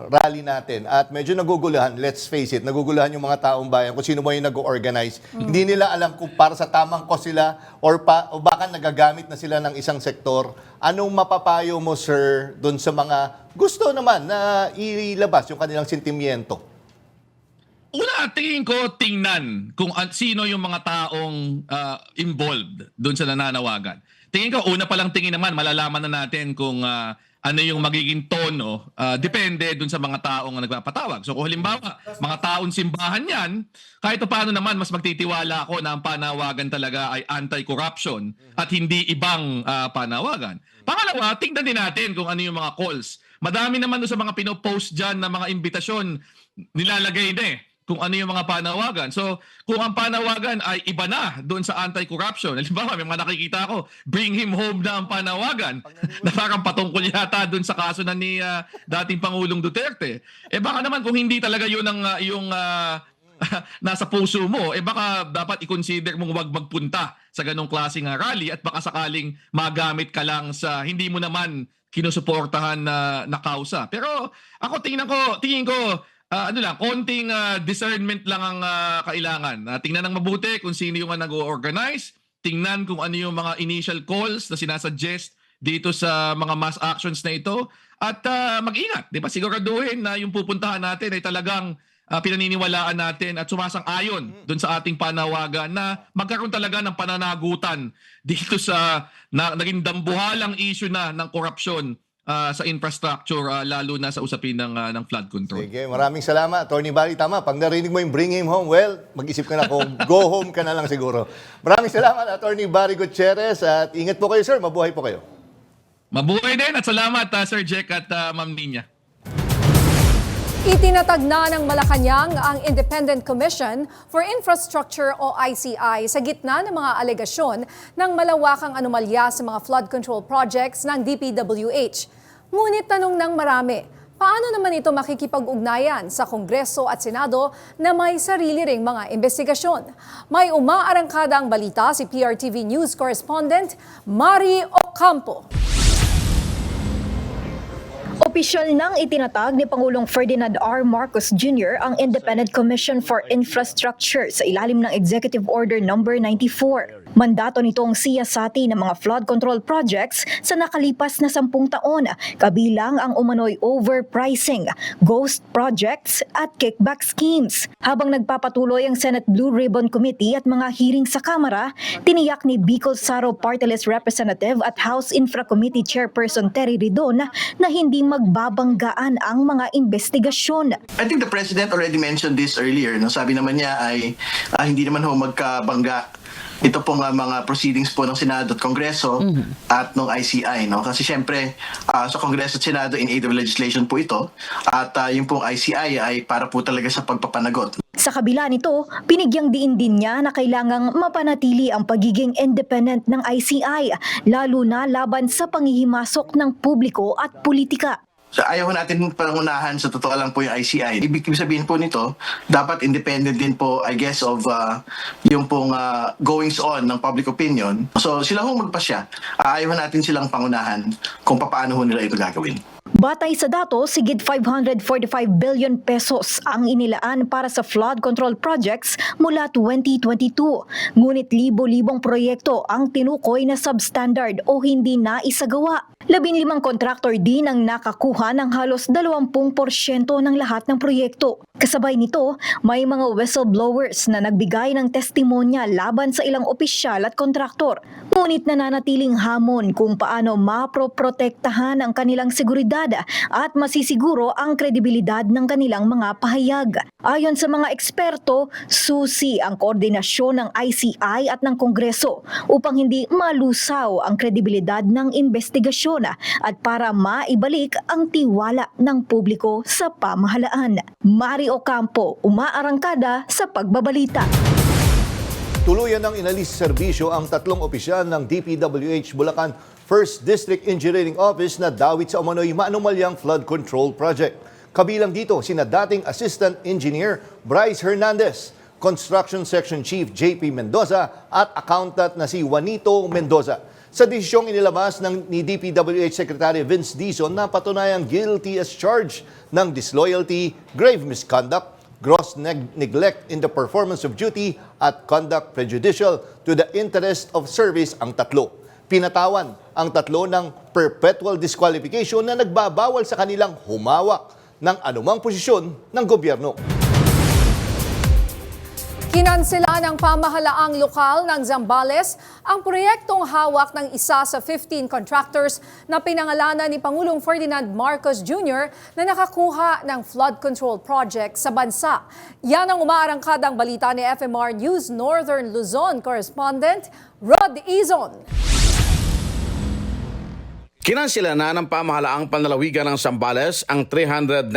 rally natin. At medyo naguguluhan, let's face it, naguguluhan yung mga taong bayan kung sino mo yung nag-organize. Hindi nila alam kung para sa tamang cause sila o baka nagagamit na sila ng isang sektor. Anong mapapayo mo, sir, doon sa mga gusto naman na ilabas yung kanilang sentimiento?
Una, tingnan kung sino yung mga taong involved doon sa nananawagan. Tingin ko, una palang tingin naman, malalaman na natin kung ano yung magiging tono, depende doon sa mga taong nagpapatawag. So kung halimbawa, mga taong simbahan yan, kahit paano naman, mas magtitiwala ako na ang panawagan talaga ay anti-corruption at hindi ibang panawagan. Pangalawa, tingnan din natin kung ano yung mga calls. Madami naman doon sa mga pinopost dyan na mga imbitasyon, nilalagay na kung ano yung mga panawagan. So, kung ang panawagan ay iba na doon sa anti-corruption, halimbawa, may mga nakikita ko, bring him home na ang panawagan, na parang patungkol yata doon sa kaso na ni dating Pangulong Duterte. Baka naman kung hindi talaga yun ang yung nasa puso mo, baka dapat i-consider mong wag magpunta sa ganong klaseng rally at baka sakaling magamit ka lang sa hindi mo naman kinusuportahan na kausa. Pero ako tingin ko, konting discernment lang ang kailangan. Tingnan ng mabuti kung sino yung nag-organize, tingnan kung ano yung mga initial calls na sinasuggest dito sa mga mass actions na ito, at mag-ingat. Di ba? Siguraduhin na yung pupuntahan natin ay talagang pinaniniwalaan natin at sumasang-ayon doon sa ating panawagan na magkaroon talaga ng pananagutan dito sa naging dambuhalang issue na ng korupsyon sa infrastructure, lalo na sa usapin ng flood control.
Sige, maraming salamat. Attorney Barry, tama. Pag narinig mo yung bring him home, well, mag-isip ka na kung go home ka na lang siguro. Maraming salamat, Attorney Barry Gutierrez. At ingat po kayo, sir. Mabuhay po kayo.
Mabuhay din at salamat, Sir Jack at Ma'am Nina.
Itinatag na ng Malacanang ang Independent Commission for Infrastructure o ICI sa gitna ng mga alegasyon ng malawakang anomalya sa mga flood control projects ng DPWH. Ngunit tanong ng marami, paano naman ito makikipag-ugnayan sa Kongreso at Senado na may sarili ring mga investigasyon? May umaarangkada ang balita si PRTV News Correspondent Mari Ocampo.
Opisyal nang itinatag ni Pangulong Ferdinand R. Marcos Jr. ang Independent Commission for Infrastructure sa ilalim ng Executive Order No. 94. Mandato nitong siyasati ng mga flood control projects sa nakalipas na 10 taon, kabilang ang umano'y overpricing, ghost projects at kickback schemes. Habang nagpapatuloy ang Senate Blue Ribbon Committee at mga hearing sa Kamara, tiniyak ni Bicol Saro Party List Representative at House Infra Committee Chairperson Terry Ridon na hindi magbabanggaan ang mga investigasyon.
I think the President already mentioned this earlier. No? Sabi naman niya ay hindi naman ho magkabangga ito pong mga proceedings po ng Senado at Kongreso at ng ICI. No? Kasi syempre sa Kongreso at Senado in aid of legislation po ito at yung pong ICI ay para po talaga sa pagpapanagot.
Sa kabila nito, binigyang diin din niya na kailangang mapanatili ang pagiging independent ng ICI, lalo na laban sa panghihimasok ng publiko at politika.
So ayaw natin pangunahan, sa totoo lang po yung ICI. Ibig sabihin po nito, dapat independent din po, I guess, of yung pong goings on ng public opinion. So sila hong magpasya. Ayaw natin silang pangunahan kung paano ho nila ito gagawin.
Batay sa datos, sigit 545 billion pesos ang inilaan para sa flood control projects mula 2022. Ngunit libo-libong proyekto ang tinukoy na substandard o hindi na isagawa. 15 kontraktor din ang nakakuha ng halos 20% ng lahat ng proyekto. Kasabay nito, may mga whistleblowers na nagbigay ng testimonya laban sa ilang opisyal at kontraktor. Ngunit nananatiling hamon kung paano maproprotektahan ang kanilang seguridad at masisiguro ang kredibilidad ng kanilang mga pahayag. Ayon sa mga eksperto, susi ang koordinasyon ng ICI at ng Kongreso upang hindi malusaw ang kredibilidad ng investigasyon at para maibalik ang tiwala ng publiko sa pamahalaan. Mari Ocampo, umaarangkada sa pagbabalita.
Tuluyan ng inalis sa serbisyo ang 3 opisyal ng DPWH Bulacan 1st District Engineering Office na dawit sa umano'y maanumalyang flood control project. Kabilang dito sina dating Assistant Engineer Bryce Hernandez, Construction Section Chief JP Mendoza at Accountant na si Juanito Mendoza. Sa desisyong inilabas ni DPWH Secretary Vince Dizon na patunayang guilty as charged ng disloyalty, grave misconduct, gross neglect in the performance of duty at conduct prejudicial to the interest of service ang 3. Pinatawan ang 3 ng perpetual disqualification na nagbabawal sa kanilang humawak ng anumang posisyon ng gobyerno.
Kinansela ng pamahalaang lokal ng Zambales ang proyektong hawak ng isa sa 15 contractors na pinangalanan ni Pangulong Ferdinand Marcos Jr. na nakakuha ng flood control project sa bansa. Yan ang umaarangkadang balita ni FMR News Northern Luzon correspondent Rod Izon.
Kinansela na ng pamahalaang panlalawigan ng Zambales ang 397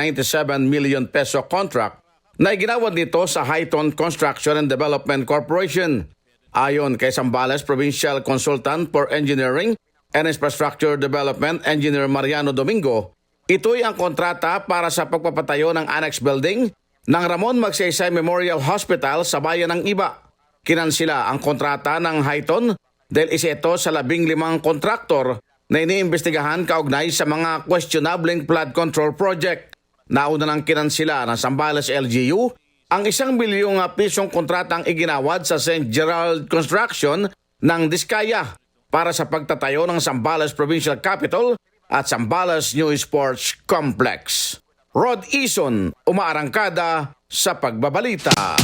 million peso contract na iginawad nito sa Highton Construction and Development Corporation. Ayon kay Zambales Provincial Consultant for Engineering and Infrastructure Development Engineer Mariano Domingo, ito'y ang kontrata para sa pagpapatayo ng annex building ng Ramon Magsaysay Memorial Hospital sa bayan ng Iba. Kinansela ang kontrata ng Highton dahil isa ito sa 15 kontraktor na iniimbestigahan kaugnay sa mga questionable flood control project. Nauna ng kinansela ng Zambales LGU ang 1 bilyong pisong kontratang iginawad sa St. Gerald Construction ng Diskaya para sa pagtatayo ng Zambales Provincial Capital at Zambales New Sports Complex. Rod Izon, umaarangkada sa pagbabalita.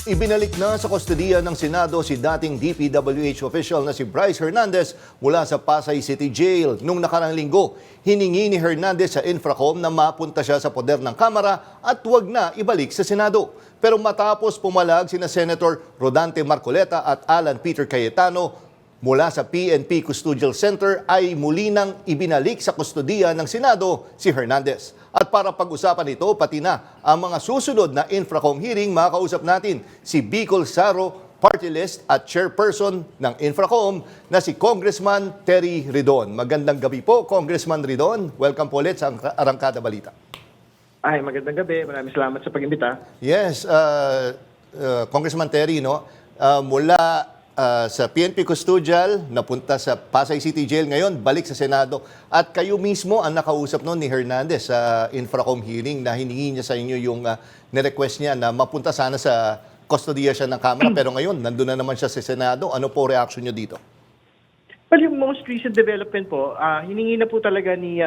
Ibinalik na sa kustodiya ng Senado si dating DPWH official na si Bryce Hernandez mula sa Pasay City Jail. Nung nakarang linggo, hiningi ni Hernandez sa Infracom na mapunta siya sa poder ng Kamara at huwag na ibalik sa Senado. Pero matapos pumalag sina Senator Rodante Marcoleta at Alan Peter Cayetano mula sa PNP Custodial Center ay muli nang ibinalik sa kustodiya ng Senado si Hernandez. At para pag-usapan ito, pati na ang mga susunod na Infracom hearing, makakausap natin si Bicol Saro, Party List at Chairperson ng Infracom na si Congressman Terry Ridon. Magandang gabi po, Congressman Ridon. Welcome po ulit sa Arangkada Balita.
Ay, magandang gabi. Maraming salamat sa pag-imbita.
Yes, Congressman Terry, no? Mula sa PNP Custodial, napunta sa Pasay City Jail ngayon, balik sa Senado. At kayo mismo ang nakausap noon ni Hernandez sa Infracom hearing na hiningi niya sa inyo yung nirequest niya na mapunta sana sa kustodiya siya ng Kamara. Pero ngayon, nandun na naman siya sa Senado. Ano po reaction niyo dito?
Well, yung most recent development po, hiningi na po talaga ni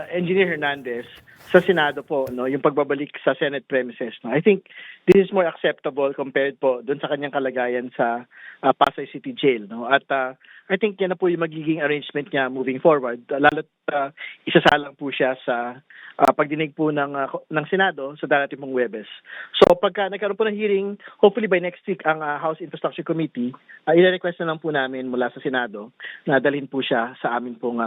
Engineer Hernandez sa Senado po, no, yung pagbabalik sa Senate premises. No. I think this is more acceptable compared po doon sa kanyang kalagayan sa Pasay City Jail. No. At I think yan na po yung magiging arrangement niya moving forward. Lalo't isasalang po siya sa pagdinig po ng Senado sa darating pong Huwebes. So pagka nagkaroon po ng hearing, hopefully by next week ang House Infrastructure Committee, i-request na lang po namin mula sa Senado na dalhin po siya sa amin pong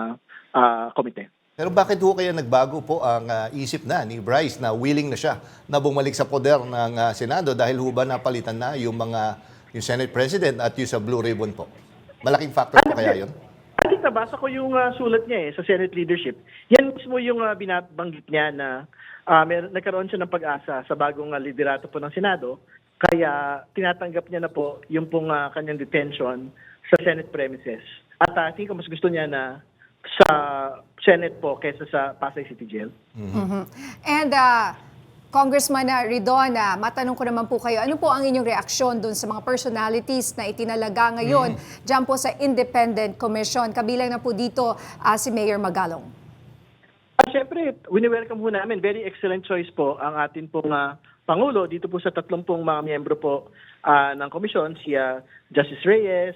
komite.
Pero bakit ho kaya nagbago po ang isip na ni Bryce na willing na siya na bumalik sa poder ng Senado dahil ho ba napalitan na yung Senate President at yung sa Blue Ribbon po? Malaking factor po kaya yun?
I think nabasa ko yung sulat niya sa Senate leadership. Yan mismo yung binabanggit niya na nagkaroon siya ng pag-asa sa bagong liderato po ng Senado. Kaya tinatanggap niya na po yung pong kanyang detention sa Senate premises. At I think mas gusto niya na sa Senate po kaysa sa Pasay City Jail.
Mm-hmm. And Congressman Ridon, matanong ko naman po kayo, ano po ang inyong reaksyon dun sa mga personalities na itinalaga ngayon dyan po sa Independent Commission? Kabilang na po dito si Mayor Magalong.
Siyempre, wini-welcome po namin. Very excellent choice po ang atin pong Pangulo dito po sa 30 mga miyembro po ng komisyon, si Justice Reyes,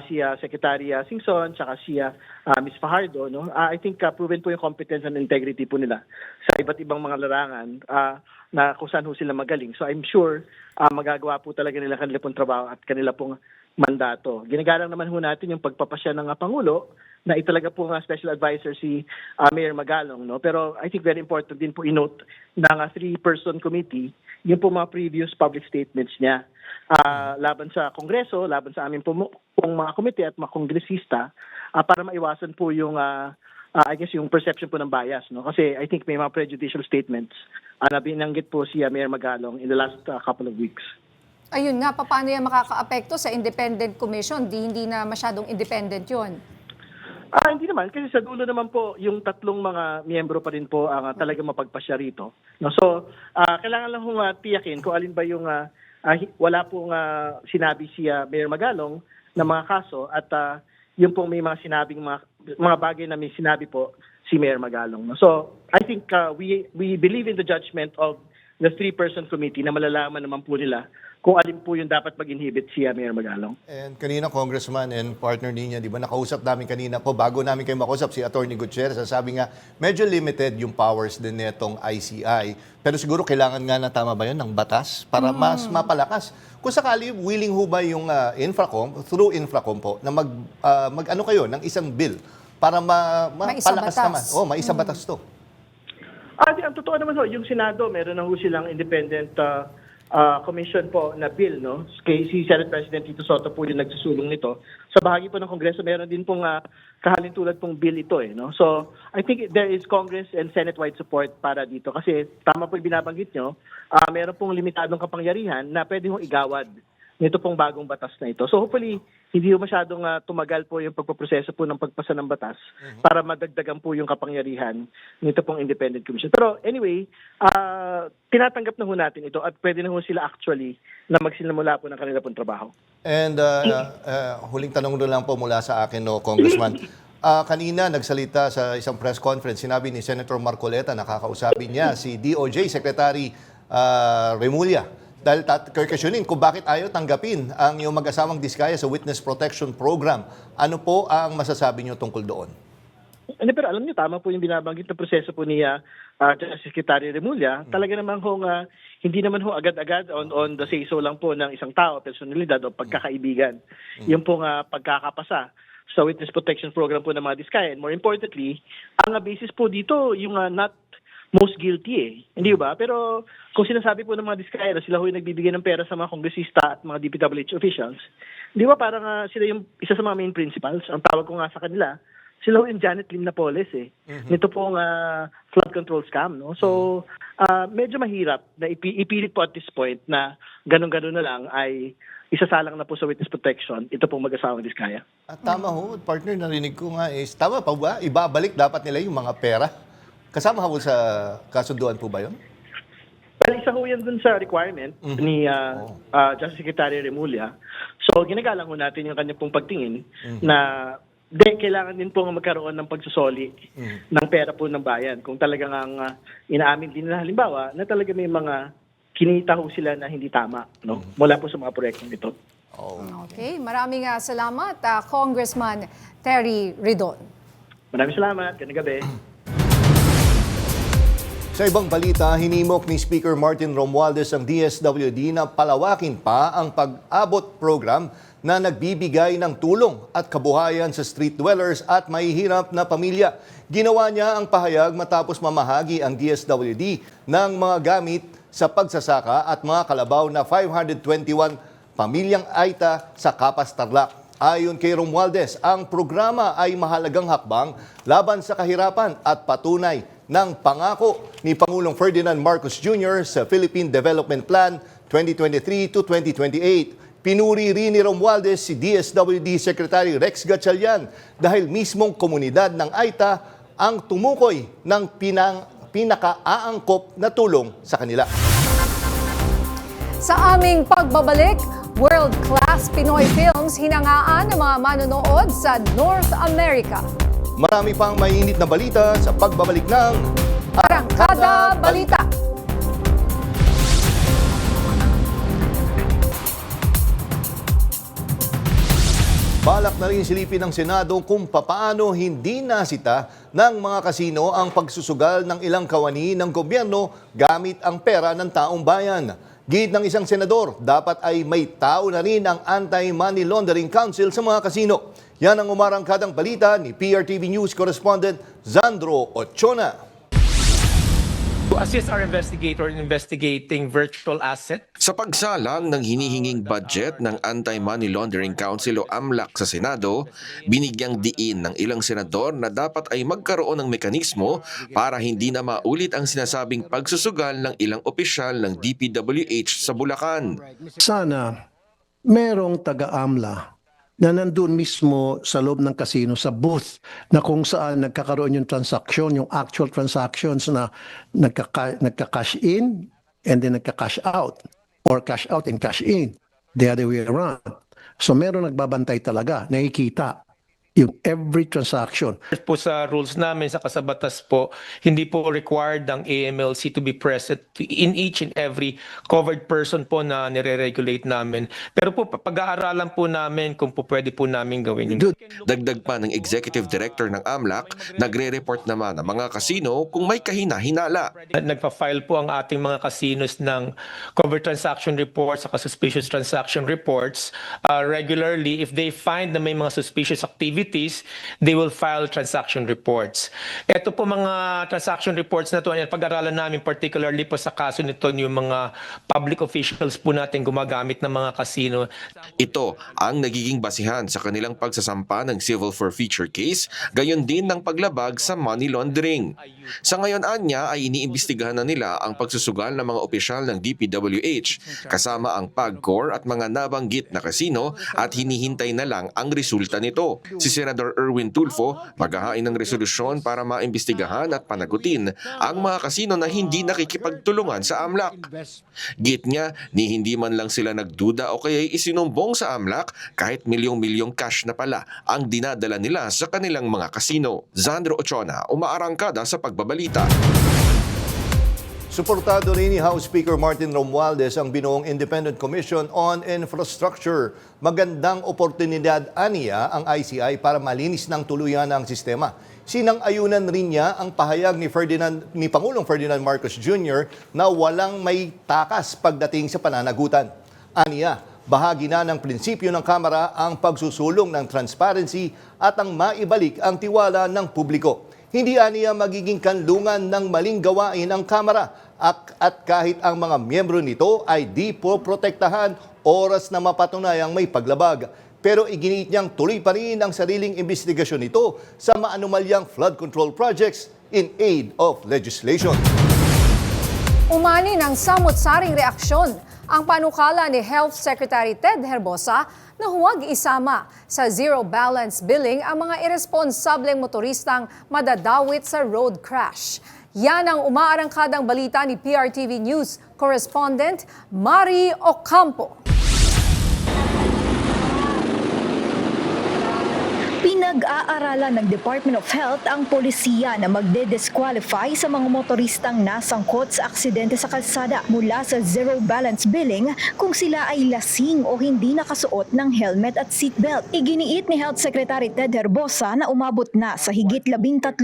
si Secretary Singson, tsaka si Ms. Fajardo. No? I think proven po yung competence and integrity po nila sa iba't ibang mga larangan na kung saan ho sila magaling. So I'm sure magagawa po talaga nila kanila pong trabaho at kanila pong mandato. Ginagalang naman ho natin yung pagpapasya ng Pangulo na italaga po ng special advisor si Mayor Magalong. No? Pero I think very important din po i-note ng 3-person committee yung po mga previous public statements niya laban sa Kongreso, laban sa amin pong mga komite at mga kongresista para maiwasan po yung I guess yung perception po ng bias. No? Kasi I think may mga prejudicial statements na binanggit po si Mayor Magalong in the last couple of weeks.
Ayun nga, paano yan makakaapekto sa Independent Commission? Hindi na masyadong independent yun.
Hindi naman, kasi sa dulo naman po, yung 3 mga miyembro pa rin po ang talaga mapagpasya rito. No? So, kailangan lang hong tiyakin kung alin ba yung wala pong sinabi si Mayor Magalong na mga kaso at yung pong may mga sinabing mga bagay na may sinabi po si Mayor Magalong. No? So, I think we believe in the judgment of the 3-person committee na malalaman naman po nila kung alin po yung dapat mag-inhibit si Mayor Magalong.
And kanina, Congressman and partner niya, di ba, nakausap namin kanina po, bago namin kayo makausap, si Attorney Gutierrez, sabi nga, medyo limited yung powers din netong ICI. Pero siguro kailangan nga na, tama ba yun, ng batas para mas mapalakas. Kung sakali, willing ho ba yung Infracom, through Infracom po, na mag-ano kayo, ng isang bill para mapalakas naman. Maisabatas to.
Ang totoo naman ho, yung Senado, meron na ho silang independent commission po na bill, no? Kay si Senate President Tito Soto po yung nagsusulong nito. Sa bahagi po ng Kongreso, meron din pong kahalintulad pong bill ito, no? So, I think there is Congress and Senate-wide support para dito. Kasi tama po yung binabanggit nyo, meron pong limitadong kapangyarihan na pwede hong igawad nito pong bagong batas na ito. So, hopefully, hindi ho masyadong tumagal po yung pagpaproseso po ng pagpasa ng batas para madagdagan po yung kapangyarihan nito pong Independent Commission. Pero anyway, tinatanggap na ho natin ito at pwede na ho sila actually na magsimula po ng kanila pong trabaho.
And huling tanong na lang po mula sa akin, no, Congressman. Kanina nagsalita sa isang press conference, sinabi ni Senator Marcoleta, nakakausapin niya si DOJ Secretary Remulla. Dahil kakasyonin kung bakit ayaw tanggapin ang iyong mag-asawang Diskaya sa Witness Protection Program. Ano po ang masasabi niyo tungkol doon?
Pero alam niyo, tama po yung binabanggit na proseso po ni Secretary Remulla. Talaga naman hindi naman agad-agad on the say-so lang po ng isang tao, personalidad o pagkakaibigan. Yung pong pagkakapasa sa Witness Protection Program po ng mga Diskaya. And more importantly, ang basis po dito yung not most guilty hindi ba? Pero kung sinasabi po ng mga Diskaya na sila yung nagbibigay ng pera sa mga kongresista at mga DPWH officials, di ba parang sila yung isa sa mga main principals, ang tawag ko nga sa kanila, sila yung Janet Lim Napoles nito pong flood control scam. No? So, medyo mahirap na ipilit po at this point na ganun-ganun na lang ay isasalang na po sa witness protection, ito pong mag-asawang Diskaya.
At tama ho, partner, narinig ko nga tama pa ba? Ibabalik dapat nila yung mga pera? Kasama ho sa kasunduan po ba yun?
Well, isa ho yan dun sa requirement ni Justice Secretary Remulla. So, ginagalang ho natin yung kanyang pong pagtingin na kailangan din po magkaroon ng pagsusoli ng pera po ng bayan. Kung talagang inaamin din na halimbawa na talaga may mga kinita ho sila na hindi tama, no? Mula po sa mga proyektong ito.
Okay, maraming salamat, Congressman Terry Ridon.
Maraming salamat. Gandang gabi.
Sa ibang balita, hinimok ni Speaker Martin Romualdez ang DSWD na palawakin pa ang pag-abot program na nagbibigay ng tulong at kabuhayan sa street dwellers at mahihirap na pamilya. Ginawa niya ang pahayag matapos mamahagi ang DSWD ng mga gamit sa pagsasaka at mga kalabaw na 521 pamilyang Aita sa Kapas, Tarlac. Ayon kay Romualdez, ang programa ay mahalagang hakbang laban sa kahirapan at patunay ng pangako ni Pangulong Ferdinand Marcos Jr. sa Philippine Development Plan 2023 to 2028. Pinuri rin ni Romualdez si DSWD Secretary Rex Gatchalian dahil mismong komunidad ng Aita ang tumukoy ng pinaka-aangkop na tulong sa kanila.
Sa aming pagbabalik, world-class Pinoy films hinangaan ng mga manonood sa North America.
Marami pang mainit na balita sa pagbabalik ng
Arangkada Balita.
Balak na rin silipin ng Senado kung papaano hindi nasita ng mga kasino ang pagsusugal ng ilang kawani ng gobyerno gamit ang pera ng taong bayan. Gid ng isang senador, dapat ay may tao na rin ang Anti-Money Laundering Council sa mga kasino. Yan ang umarangkadang balita ni PRTV News correspondent Zandro Ochona.
To assist our investigator in investigating virtual asset.
Sa pagsalang ng hinihinging budget ng Anti-Money Laundering Council o AMLAC sa Senado, binigyang diin ng ilang senador na dapat ay magkaroon ng mekanismo para hindi na maulit ang sinasabing pagsusugal ng ilang opisyal ng DPWH sa Bulacan.
Sana merong taga-AMLA na nandun mismo sa loob ng casino, sa booth, na kung saan nagkakaroon yung transaction, yung actual transactions na nagka-cash in and then nagka-cash out, or cash out and cash in, the other way around. So meron nagbabantay talaga, nakikita yung every transaction.
Po sa rules namin sa kasabatas po, hindi po required ang AMLC to be present in each and every covered person po na nire-regulate namin. Pero po pag-aaralan po namin kung po pwede po namin gawin yun.
Dagdag pa ng Executive Director ng AMLAC, nagre-report naman ang mga kasino kung may kahina-hinala.
Nagpa-file po ang ating mga casinos ng covered transaction reports at suspicious transaction reports regularly. If they find na may mga suspicious activities, they will file transaction reports. Ito po mga transaction reports na ito, pag-aralan namin particularly po sa kaso nito yung mga public officials po natin gumagamit ng mga kasino.
Ito ang nagiging basihan sa kanilang pagsasampa ng civil forfeiture case, gayon din ng paglabag sa money laundering. Sa ngayon anya ay iniimbestigahan na nila ang pagsusugal ng mga opisyal ng DPWH kasama ang PAGCOR at mga nabanggit na kasino at hinihintay na lang ang resulta nito. Si Senator Erwin Tulfo maghahain ng resolusyon para maimbestigahan at panagutin ang mga kasino na hindi nakikipagtulungan sa AMLAC. Git niya, ni hindi man lang sila nagduda o kaya'y isinumbong sa AMLAC kahit milyong-milyong cash na pala ang dinadala nila sa kanilang mga kasino. Zandro Ochona, umaarangkada sa pagbabalita.
Suportado rin ni House Speaker Martin Romualdez ang binuong Independent Commission on Infrastructure. Magandang oportunidad aniya ang ICI para malinis ng tuluyan ang sistema. Sinang-ayunan rin niya ang pahayag ni Pangulong Ferdinand Marcos Jr. na walang may takas pagdating sa pananagutan. Aniya, bahagi na ng prinsipyo ng Kamara ang pagsusulong ng transparency at ang maibalik ang tiwala ng publiko. Hindi aniya magiging kanlungan ng maling gawain ang Kamara at kahit ang mga miyembro nito ay di po protektahan oras na mapatunayang may paglabag. Pero iginiit niyang tuloy pa rin ang sariling investigasyon nito sa maanumalyang flood control projects in aid of legislation.
Umani ng samot-saring reaksyon ang panukala ni Health Secretary Ted Herbosa na huwag isama sa zero balance billing ang mga irresponsableng motoristang madadawit sa road crash. Yan ang umaarangkadang balita ni PRTV News correspondent Mari Ocampo.
Pinag-aaralan ng Department of Health ang polisiya na magde-disqualify sa mga motoristang nasangkot sa aksidente sa kalsada mula sa zero balance billing kung sila ay lasing o hindi nakasuot ng helmet at seatbelt. Iginiit ni Health Secretary Ted Herbosa na umabot na sa higit 13,000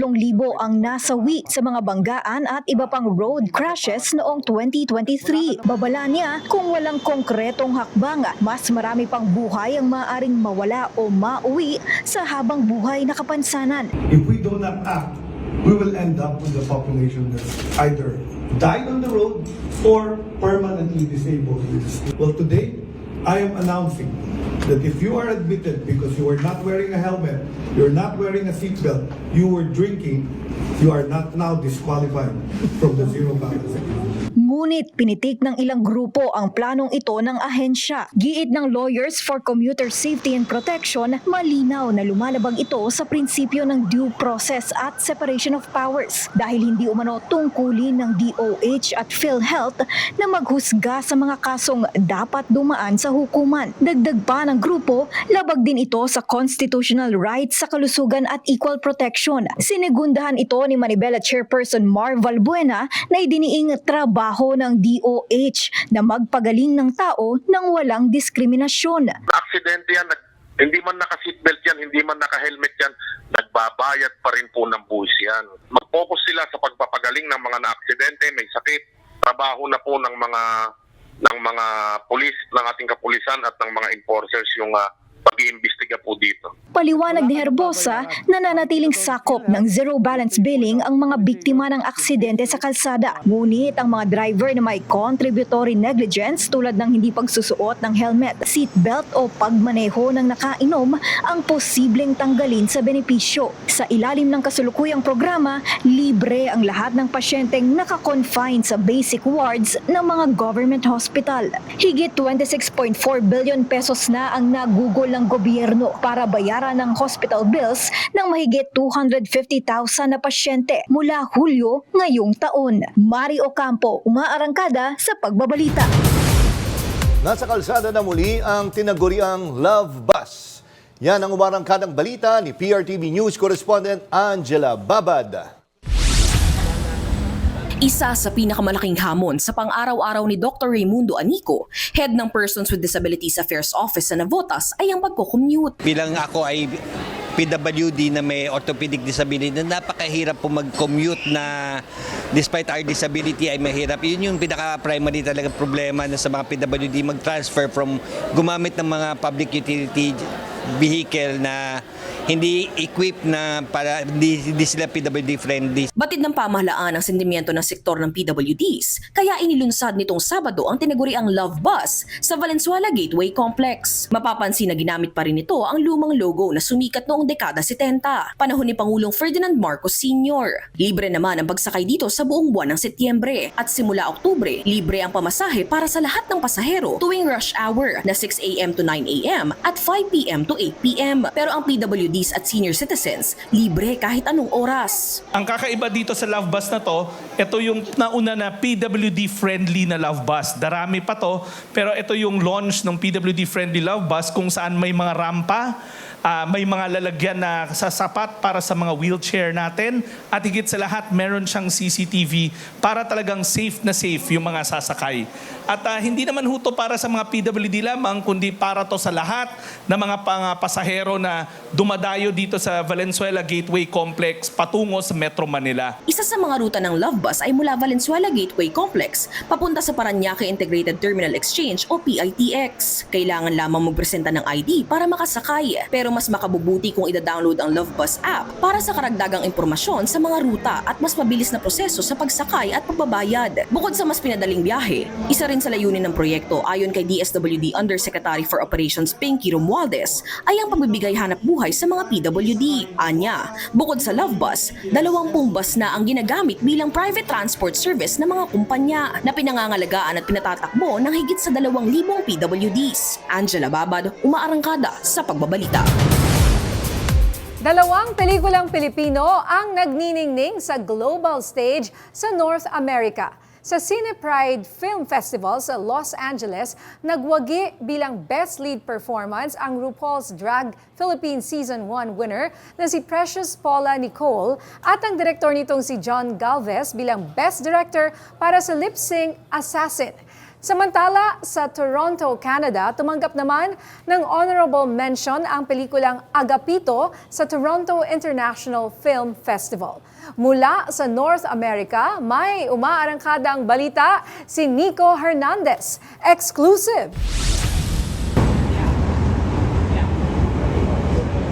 ang nasawi sa mga banggaan at iba pang road crashes noong 2023. Babala niya kung walang konkretong hakbang, mas marami pang buhay ang maaaring mawala o mauwi sa habang buhay na kapansanan.
If we do not act, we will end up with a population that either died on the road or permanently disabled. Well, today, I am announcing that if you are admitted because you are not wearing a helmet, you're not wearing a seatbelt, you were drinking, you are not now disqualified from the zero balance.
Ngunit pinitik ng ilang grupo ang planong ito ng ahensya. Giit ng Lawyers for Commuter Safety and Protection, malinaw na lumalabag ito sa prinsipyo ng due process at separation of powers dahil hindi umano tungkulin ng DOH at PhilHealth na maghusga sa mga kasong dapat dumaan sa hukuman. Dagdag pa ng grupo, labag din ito sa constitutional rights sa kalusugan at equal protection. Sinegundahan ito ni Manibela Chairperson Mar Valbuena na idiniing trabaho ng DOH na magpagaling ng tao nang walang diskriminasyon.
Aksidente yan, hindi man naka-seatbelt yan, hindi man naka-helmet yan, nagbabayad pa rin po ng buwis yan. Mag-focus sila sa pagpapagaling ng mga na-aksidente, may sakit, trabaho na po ng mga pulis, ng ating kapulisan at ng mga enforcers yung pag-iimbestiga po dito.
Paliwanag ni Herbosa, nananatiling sakop ng zero balance billing ang mga biktima ng aksidente sa kalsada. Ngunit ang mga driver na may contributory negligence tulad ng hindi pagsusuot ng helmet, seatbelt o pagmaneho ng nakainom ang posibleng tanggalin sa benepisyo. Sa ilalim ng kasulukuyang programa, libre ang lahat ng pasyenteng nakakonfine sa basic wards ng mga government hospital. Higit 26.4 billion pesos na ang nagugol ng gobyerno para bayaran ng hospital bills ng mahigit 250,000 na pasyente mula Hulyo ngayong taon. Mari Ocampo, umaarangkada sa pagbabalita.
Nasa kalsada na muli ang tinaguriang Love Bus. Yan ang umarangkadang balita ni PRTV News Correspondent Angela Babad.
Isa sa pinakamalaking hamon sa pang-araw-araw ni Dr. Raimundo Anico, head ng Persons with Disabilities Affairs Office sa Navotas, ay ang pagko-commute.
Bilang ako ay PWD na may orthopedic disability, na napakahirap po mag-commute na despite our disability ay mahirap. Yun yung pinaka-primary talaga problema na sa mga PWD, mag-transfer from gumamit ng mga public utility vehicle na hindi equipped na para hindi sila PWD friendly.
Batid ng pamahalaan ang sentimiento ng sektor ng PWDs, kaya inilunsad nitong Sabado ang tinaguriang Love Bus sa Valenzuela Gateway Complex. Mapapansin na ginamit pa rin ito ang lumang logo na sumikat noong dekada 70, panahon ni Pangulong Ferdinand Marcos Sr. Libre naman ang pagsakay dito sa buong buwan ng Setyembre at simula Oktubre, libre ang pamasahe para sa lahat ng pasahero tuwing rush hour na 6 a.m. to 9 a.m. at 5 p.m. to 8 p.m. Pero ang PWDs at senior citizens, libre kahit anong oras.
Ang kakaiba dito sa Love Bus na to, ito yung nauna na PWD-friendly na Love Bus. Darami pa to, pero ito yung launch ng PWD-friendly Love Bus kung saan may mga rampa, may mga lalagyan na sasapat para sa mga wheelchair natin, at higit sa lahat, meron siyang CCTV para talagang safe na safe yung mga sasakay. At hindi naman huto para sa mga PWD lamang, kundi para to sa lahat ng mga pasahero na dumadayo dito sa Valenzuela Gateway Complex patungo sa Metro Manila.
Isa sa mga ruta ng Love Bus ay mula Valenzuela Gateway Complex papunta sa Parañaque Integrated Terminal Exchange o PITX. Kailangan lamang magpresenta ng ID para makasakay, pero mas makabubuti kung ida-download ang Love Bus app para sa karagdagang impormasyon sa mga ruta at mas mabilis na proseso sa pagsakay at pagbabayad. Bukod sa mas pinadaling biyahe, isa rin sa layunin ng proyekto ayon kay DSWD Undersecretary for Operations Pinky Romualdez ay ang pagbibigay hanap buhay sa mga PWD. Anya, bukod sa Love Bus, 20 bus na ang ginagamit bilang private transport service ng mga kumpanya na pinangangalagaan at pinatatakbo ng higit sa 2,000 PWDs. Angela Babad, umaarangkada sa pagbabalita.
Dalawang pelikulang Pilipino ang nagniningning sa global stage sa North America. Sa Cine Pride Film Festival sa Los Angeles, nagwagi bilang Best Lead Performance ang RuPaul's Drag Philippines Season 1 winner na si Precious Paula Nicole at ang direktor nitong si John Galvez bilang Best Director para sa Lip Sync Assassin. Samantala, sa Toronto, Canada, tumanggap naman ng honorable mention ang pelikulang Agapito sa Toronto International Film Festival. Mula sa North America, may umaarangkadang balita si Nico Hernandez. Exclusive!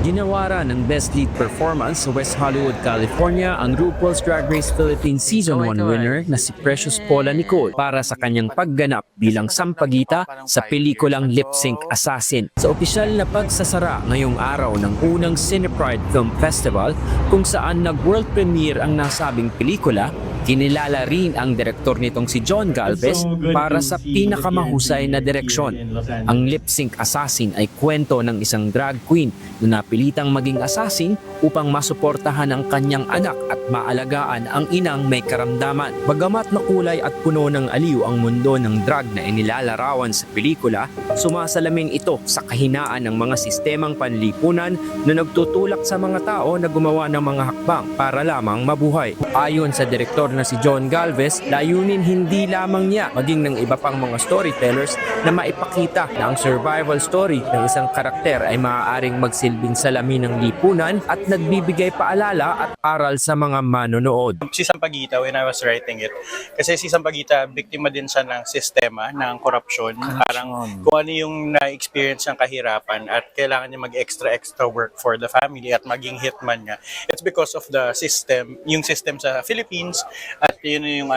Ginawaran ng Best Lead Performance sa West Hollywood, California ang RuPaul's Drag Race Philippines Season 1 winner na si Precious Paula Nicole para sa kanyang pagganap bilang sampagita sa pelikulang Lip Sync Assassin. Sa opisyal na pagsasara ngayong araw ng unang Cine Pride Film Festival kung saan nag-world premiere ang nasabing pelikula, Kinilala rin ang direktor nitong si John Galvez para sa pinakamahusay na direksyon. Ang Lip Sync Assassin ay kwento ng isang drag queen na napilitang maging assassin upang masuportahan ang kanyang anak at maalagaan ang inang may karamdaman. Bagamat makulay at puno ng aliw ang mundo ng drag na inilalarawan sa pelikula, sumasalamin ito sa kahinaan ng mga sistemang panlipunan na nagtutulak sa mga tao na gumawa ng mga hakbang para lamang mabuhay. Ayon sa direktor na si John Galvez, layunin hindi lamang niya maging ng iba pang mga storytellers na maipakita na ang survival story ng isang karakter ay maaaring magsilbing salamin ng lipunan at nagbibigay paalala at aral sa mga manonood.
Si Sampaguita, when I was writing it, kasi si Sampaguita, biktima din siya ng sistema, ng korupsyon. Parang kung ano yung na-experience ng kahirapan at kailangan niya mag-extra work for the family at maging hitman nga. It's because of the system, yung system sa Philippines at yun yung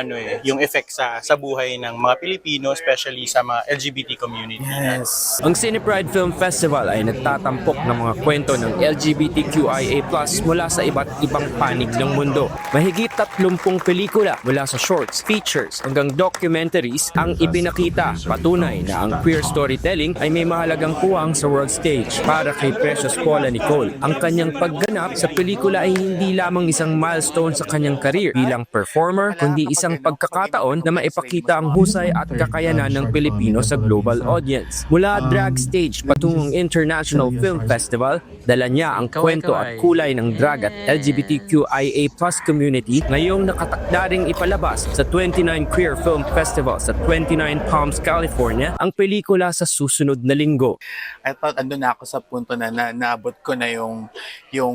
yung effect sa buhay ng mga Pilipino, especially sa mga LGBT community.
Yes. Ang Cinepride Film Festival ay nagtatampok ng mga kwento ng LGBTQIA+ mula sa iba't ibang panig ng mundo. Mahigit 30 pelikula mula sa shorts, features hanggang documentaries ang ibinakita. Patunay na ang queer storytelling ay may mahalagang puwang sa world stage. Para kay Precious Paula Nicole, ang kanyang pagganap sa pelikula ay hindi lamang isang milestone sa kanyang career bilang performer, kundi isang pagkakataon na maipakita ang husay at kakayanan ng Pilipino sa global audience. Mula drag stage patungong International Film Festival, dala niya ang kwento at kulay ng drag at LGBTQIA+ community ngayong nakatakda ring ipalabas sa 29 Queer Film Festival sa 29 Palms, California ang pelikula sa susunod na linggo.
I thought andun na ako sa punto na naabot ko na yung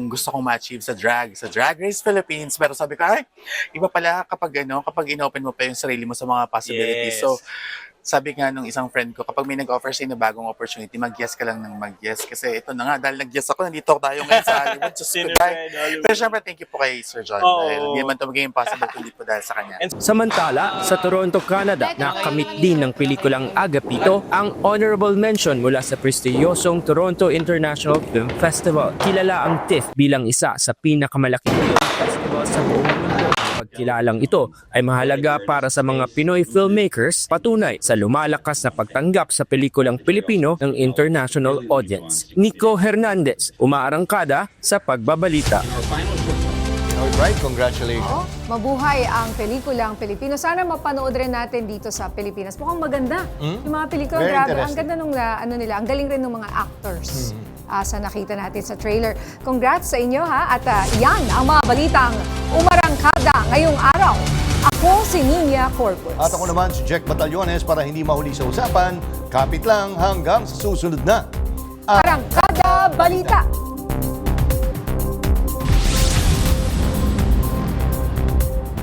gusto kong ma-achieve sa Drag Race Philippines, pero sabi ko ay iba pala kapag inopen mo pa yung sarili mo sa mga possibilities. So sabi nga nung isang friend ko, kapag may nag-offer sa'yo na bagong opportunity, mag-yes ka lang ng mag-yes. Kasi ito na nga, dahil nag-yes ako, nandito tayo ngayon sa Hollywood. Just goodbye. Pero syempre, thank you po kay Sir John. Dahil hindi naman ito magiging possible kundi po dahil sa kanya.
Samantala, sa Toronto, Canada, nakamit din ng pelikulang Agapito ang honorable mention mula sa prestiyosong Toronto International Film Festival. Kilala ang TIFF bilang isa sa pinakamalaking film festival sa buong mundo. Pagkilalang ito ay mahalaga para sa mga Pinoy filmmakers, patunay sa lumalakas na pagtanggap sa pelikulang Pilipino ng international audience. Nico Hernandez, umaarangkada sa Pagbabalita.
Alright, congratulations.
Mabuhay ang pelikulang Pilipino. Sana mapanood rin natin dito sa Pilipinas. Mukhang maganda. Yung mga pelikula,
Very
grabe. Ang
interesting.
ganda nung nila. Ang galing rin ng mga actors. Sa nakita natin sa trailer. Congrats sa inyo ha. At yan ang mga balitang umarangkada ngayong araw. Ako si Nina Corpus.
At ako naman si Jack Batallones para hindi mahuli sa usapan. Kapit lang hanggang sa susunod na
Arangkada Balita.